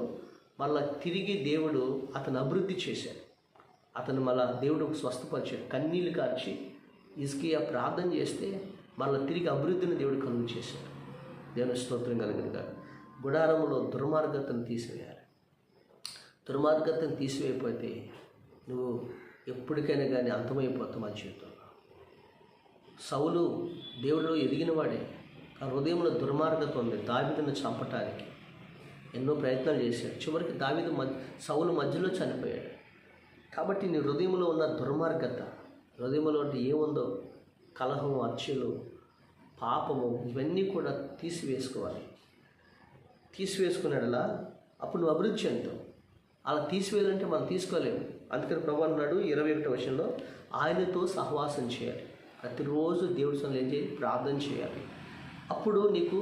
మళ్ళా తిరిగి దేవుడు అతను అభివృద్ధి చేశాడు. అతను మళ్ళా దేవుడు స్వస్థపరిచాడు. కన్నీళ్ళు కార్చి హిజ్కియా ప్రార్థన చేస్తే మళ్ళీ తిరిగి అభివృద్ధిని దేవుడు కలుగు చేశాడు. దేవుని స్తోత్రం కలిగినగా. గుడారములో దుర్మార్గతను తీసివేయాలి. దుర్మార్గతను తీసివేయకపోతే నువ్వు ఎప్పటికైనా కానీ అంతమైపోతావు మా జీవితంలో. సౌలు దేవుడిలో ఎదిగిన వాడే, ఆ హృదయంలో దుర్మార్గత ఉంది. దావీదును చంపటానికి ఎన్నో ప్రయత్నాలు చేశాడు. చివరికి సౌలు మధ్యలో చనిపోయాడు. కాబట్టి నీ హృదయంలో ఉన్న దుర్మార్గత, హృదయంలో అంటే ఏముందో, కలహం, హత్యలు, పాపము, ఇవన్నీ కూడా తీసివేసుకున్నాడలా అప్పుడు నువ్వు అభివృద్ధి చెందుతావు. అలా తీసివేయాలంటే మనం తీసుకోలేము. అందుకని ప్రభువు అన్నాడు 21వ వచనంలో, ఆయనతో సహవాసం చేయాలి. ప్రతిరోజు దేవుడి సన్నిధిలో ఏం చేయాలి? ప్రార్థన చేయాలి. అప్పుడు నీకు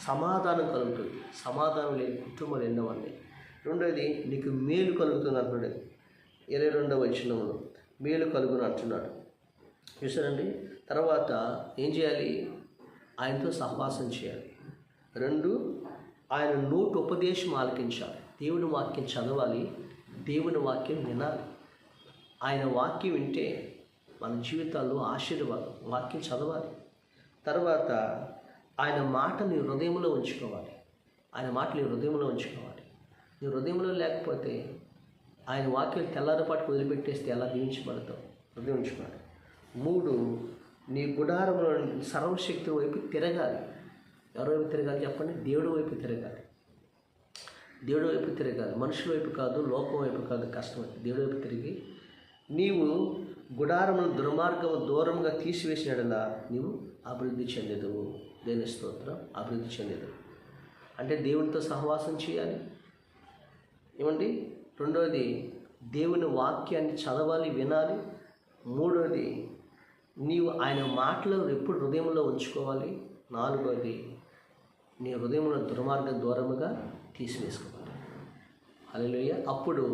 సమాధానం కలుగుతుంది. సమాధానం లేని కుటుంబాలు ఎన్నో ఉన్నాయి. రెండోది నీకు మేలు కలుగుతుంది అంటున్నాడు 22వ వచనంలో, మేలు కలుగును అంటున్నాడు. చూసారండి. తర్వాత ఏం చేయాలి? ఆయనతో సహవాసం చేయాలి. 2, ఆయన నోటి ఉపదేశం ఆలకించాలి. దేవుని వాక్యం చదవాలి, దేవుని వాక్యం వినాలి. ఆయన వాక్యం వింటే మన జీవితాల్లో ఆశీర్వాదం. వాక్యం చదవాలి. తర్వాత ఆయన మాట నీ హృదయంలో ఉంచుకోవాలి. ఆయన మాట నీ హృదయంలో ఉంచుకోవాలి. నీ హృదయంలో లేకపోతే ఆయన వాక్యం తెల్లారిపాటు వదిలిపెట్టేస్తే ఎలా దీవించబడతావు? హృదయం ఉంచుకోవాలి. 3, నీ గుడారంలో సర్వశక్తి వైపు తిరగాలి. ఎవరి వైపు తిరగాలి చెప్పండి? దేవుడి వైపు తిరగాలి. దేవుడి వైపు తిరగాలి. మనుషుల వైపు కాదు, లోకం వైపు కాదు, కష్టమైంది. దేవుడి వైపు తిరిగి నీవు గుడారమును దుర్మార్గము దూరంగా తీసివేసినలా నీవు అభివృద్ధి చెందేదవు. దేవుని స్తోత్రం. అభివృద్ధి చెందేదవు అంటే దేవునితో సహవాసం చేయాలి. ఏమండి? రెండవది దేవుని వాక్యాన్ని చదవాలి, వినాలి. మూడవది నీవు ఆయన మాటలు ఎప్పుడు హృదయంలో ఉంచుకోవాలి. నాలుగవది నీ హృదయంలో దుర్మార్గం దూరముగా తీసివేసుకోవాలి. హల్లెలూయా. అప్పుడు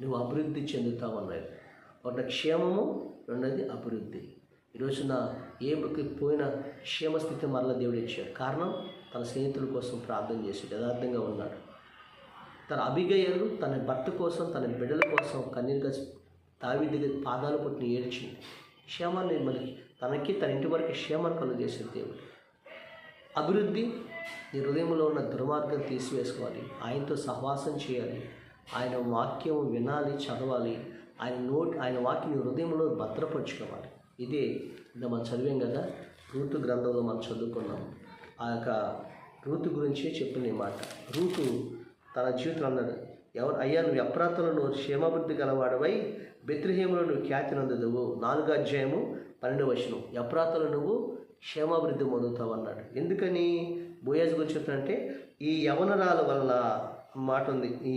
నువ్వు అభివృద్ధి చెందుతావు అన్నది. ఒకటి క్షేమము, రెండోది అభివృద్ధి. ఈరోజున ఏబుకి పోయిన క్షేమస్థితి మరల దేవుడు ఇచ్చాడు. కారణం తన స్నేహితుల కోసం ప్రార్థన చేసి యథార్థంగా ఉన్నాడు. తన అబిగయలు తన భర్త కోసం, తన బిడ్డల కోసం కన్నీరుగా దావీదు దగ్గర పాదాలు పుట్టిన ఏడ్చింది. క్షేమాన్ని మరి తనకి, తన ఇంటి వరకు క్షేమాన్ని కలుగు చేసేది దేవుడు. అభివృద్ధి, నీ హృదయంలో ఉన్న దుర్మార్గం తీసివేసుకోవాలి. ఆయనతో సహవాసం చేయాలి. ఆయన వాక్యం వినాలి, చదవాలి. ఆయన వాక్యం నీ హృదయంలో భద్రపరుచుకోవాలి. ఇదే మనం చదివాం కదా, రూతు గ్రంథంలో మనం చదువుకున్నాం. ఆ యొక్క రూతు గురించే చెప్పిన ఈ మాట. రూతు తన జీవితంలో అన్నాడు, అయ్యా నువ్వు ఎఫ్రాతాలో నువ్వు క్షేమాభివృద్ధి గలవాడవై బెత్లెహేములో నువ్వు ఖ్యాతి నందుదువు. 4వ అధ్యాయము 12వ వచనం. ఎఫ్రాతాలో నువ్వు క్షేమాభివృద్ధి పొందుతావు అన్నాడు. ఎందుకని బోయాజు గురించి చెప్తానంటే, ఈ యవనరాల వలన మాట ఉంది, ఈ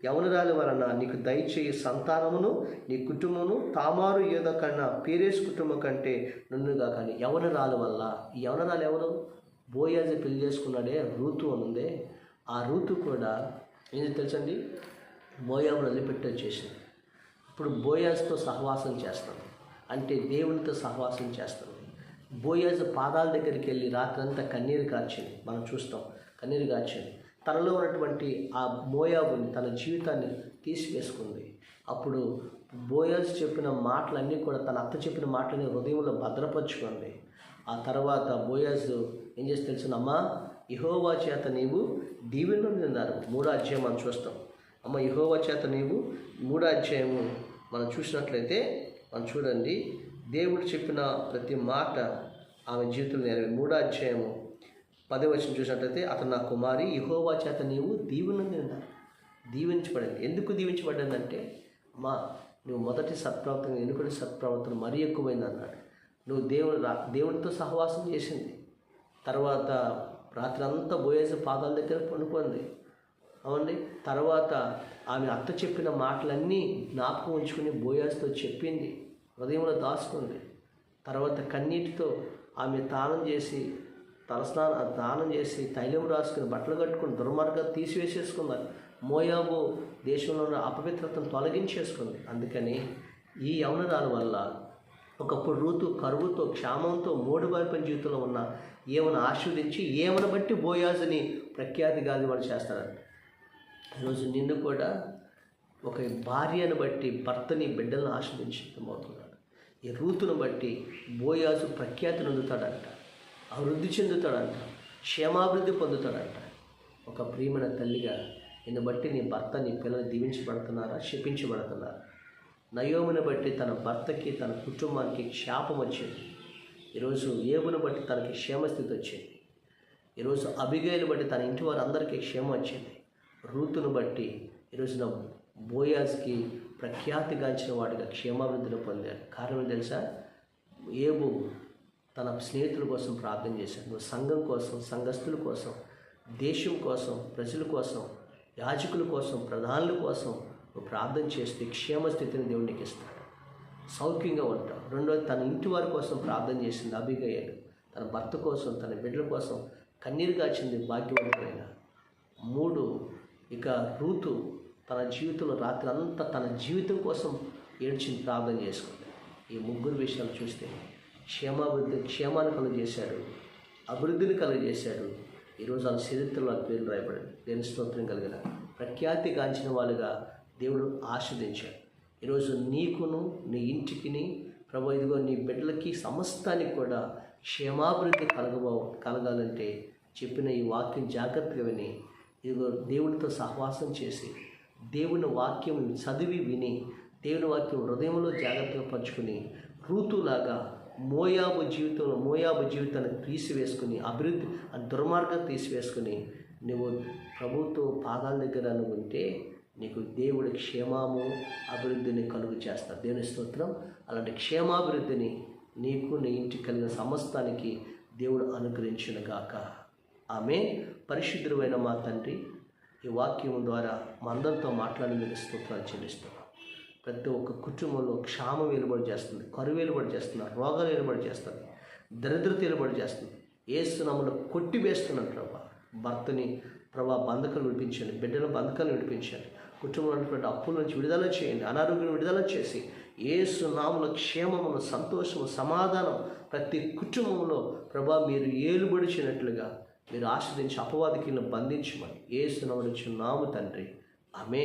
యవనరాల వలన నీకు దయచేయి సంతానమును నీ కుటుంబమును తామారు ఏదో కన్నా పేరేసు కుటుంబం కంటే నున్నుగా. కానీ యవనరాల వల్ల, ఈ యవనరాలు ఎవరు? బోయాజు పెళ్లి చేసుకున్నాడే రూతు అని ఉందే, ఆ రూతు కూడా ఏంటి తెలుసండి, మోయాబును వదిలిపెట్టి వచ్చేసింది. ఇప్పుడు బోయాజుతో సహవాసం చేస్తాను అంటే దేవునితో సహవాసం చేస్తాను. బోయాజు పాదాల దగ్గరికి వెళ్ళి రాత్రంతా కన్నీరు కార్చింది. మనం చూస్తాం, కన్నీరు కార్చింది. తనలో ఉన్నటువంటి ఆ మోయాబుని, తన జీవితాన్ని తీసివేసుకుంది. అప్పుడు బోయాజు చెప్పిన మాటలన్నీ కూడా, తన అత్త చెప్పిన మాటలని హృదయంలో భద్రపరుచుకుంది. ఆ తర్వాత బోయాజు ఏం చేసి తెలుసునమ్మా, యెహోవా చేత నీవు దీవెనలు నిన్నారు. 3వ అధ్యాయం మనం చూస్తాం. అమ్మ యెహోవా చేత నీవు, 3వ అధ్యాయము మనం చూసినట్లయితే మనం చూడండి, దేవుడు చెప్పిన ప్రతి మాట ఆమె జీవితంలో నెరవేరు. 3వ అధ్యాయము 10వ వచనం చూసినట్లయితే, అతను నా కుమారి యెహోవా చేత నీవు దీవెనలు నిన్నారు. దీవించబడింది. ఎందుకు దీవించబడిందంటే, అమ్మా నువ్వు మొదటి సత్ప్రవర్తన, ఎన్నుకునే సత్ప్రవర్తన మరీ ఎక్కువైంది అన్నాడు. నువ్వు దేవునితో సహవాసం చేసింది. తర్వాత రాత్రి అంతా బోయాజు పాదాల దగ్గర పడుకుంది. అవునండి. తర్వాత ఆమె అత్త చెప్పిన మాటలన్నీ జ్ఞాపకం ఉంచుకుని బోయాజుతో చెప్పింది, హృదయంలో దాచుకుంది. తర్వాత కన్నీటితో ఆమె స్నానం చేసి తైలం రాసుకుని బట్టలు కట్టుకుని దుర్మార్గం తీసివేసేసుకున్నారు. మోయాబు దేశంలో ఉన్న అపవిత్రతను తొలగించేసుకుంది. అందుకని ఈ యవనరాల వల్ల ఒకప్పుడు రూతు కరువుతో, క్షామంతో, మోడుబారిపోయిన జీవితంలో ఉన్న ఏమను ఆశీర్వదించి ఏమను బట్టి బోయాజుని ప్రఖ్యాతి గాలి వాడు చేస్తాడంట. ఈరోజు నిన్ను కూడా ఒక భార్యను బట్టి భర్తని బిడ్డలను ఆశ్రదించమవుతున్నాడు. ఈ రూతును బట్టి బోయాజు ప్రఖ్యాతి పొందుతాడంట, అభివృద్ధి చెందుతాడంట, క్షేమాభివృద్ధి పొందుతాడంట. ఒక ప్రియమైన తల్లిగా నిన్ను బట్టి నీ భర్త నీ పిల్లలు దీవించబడుతున్నారా, శపించబడుతున్నారా? నయోమును బట్టి తన భర్తకి తన కుటుంబానికి శాపం వచ్చింది. ఈరోజు ఏబును బట్టి తనకి క్షేమస్థితి వచ్చింది. ఈరోజు అబిగైలు బట్టి తన ఇంటి వారందరికీ క్షేమం వచ్చింది. రూతును బట్టి ఈరోజున బోయాజ్కి ప్రఖ్యాతిగాంచిన వాడిగా క్షేమాభివృద్ధిని పొందాడు. కారణం తెలుసా? ఏబు తన స్నేహితుల కోసం ప్రార్థన చేశాడు. నువ్వు సంఘం కోసం, సంఘస్థుల కోసం, దేశం కోసం, ప్రజల కోసం, యాజకుల కోసం, ప్రధానుల కోసం నువ్వు ప్రార్థన చేస్తే క్షేమస్థితిని దేవుడు నీకు ఇస్తాడు, సౌఖ్యంగా ఉంటావు. రెండోది, తన ఇంటి వారి కోసం ప్రార్థన చేసింది అబిగయలు. తన భర్త కోసం, తన బిడ్డల కోసం కన్నీరు కాచింది భాగ్యవంతులైన. 3, ఇక రూతు తన జీవితంలో రాత్రి అంతా తన జీవితం కోసం ఏడ్చింది, ప్రార్థన చేసుకుంది. ఈ 3 విషయాలు చూస్తే క్షేమాన్ని కలుగజేశాడు, అభివృద్ధిని కలుగజేశాడు. ఈరోజు వాళ్ళ చరిత్రలో ఆ పేర్లు రాయబడింది. దేవుని స్తోత్రం కలిగిన ప్రఖ్యాతి గాంచిన వాళ్ళుగా దేవుడు ఆస్వాదించాడు. ఈరోజు నీకును నీ ఇంటికిని ప్రభు ఇదిగో నీ బిడ్డలకి సమస్తానికి కూడా క్షేమాభివృద్ధి కలగాలంటే చెప్పిన ఈ వాక్యం జాగ్రత్తగా విని ఇదిగో దేవుడితో సహవాసం చేసి దేవుని వాక్యం చదివి విని దేవుని వాక్యం హృదయంలో జాగ్రత్తగా పంచుకుని రూతులాగా మోయాబు జీవితాన్ని తీసివేసుకుని అభివృద్ధి దుర్మార్గం తీసివేసుకుని నువ్వు ప్రభుత్వ పాదాల దగ్గర నువ్వు ఉంటే నీకు దేవుడి క్షేమము అభివృద్ధిని కలుగు చేస్తాడు. దేవుని స్తోత్రం. అలాంటి క్షేమాభివృద్ధిని నీకు నీ ఇంటికి కలిగిన సమస్తానికి దేవుడు అనుగ్రహించునుగాక. ఆమె పరిశుద్ధుడైన మా తండ్రి, ఈ వాక్యం ద్వారా మా అందరితో మాట్లాడి మీకు స్తోత్రాలు చెల్లిస్తున్నాం. ప్రతి ఒక్క కుటుంబంలో క్షామం వెలుబడి చేస్తుంది, కరువు వెలుబడి చేస్తున్నారు, రోగాలు వెలుబడి చేస్తుంది, దరిద్రత వెలుబడి చేస్తుంది. యేసు నామములో కొట్టి వేస్తున్నాను ప్రభా. భర్తని ప్రభా బంధకాలు విడిపించండి, బిడ్డల బంధకాలు విడిపించండి, కుటుంబంలో ఉన్నటువంటి అప్పుల నుంచి విడుదల చేయండి, అనారోగ్యం విడుదల చేసి యేసు నామములో క్షేమమును, సంతోషము, సమాధానం ప్రతి కుటుంబంలో ప్రభా మీరు ఏలుబడిచినట్లుగా మీరు ఆశ్రదించి అపవాదికి బంధించమని యేసు నామములో చున్నాము తండ్రి. ఆమేన్.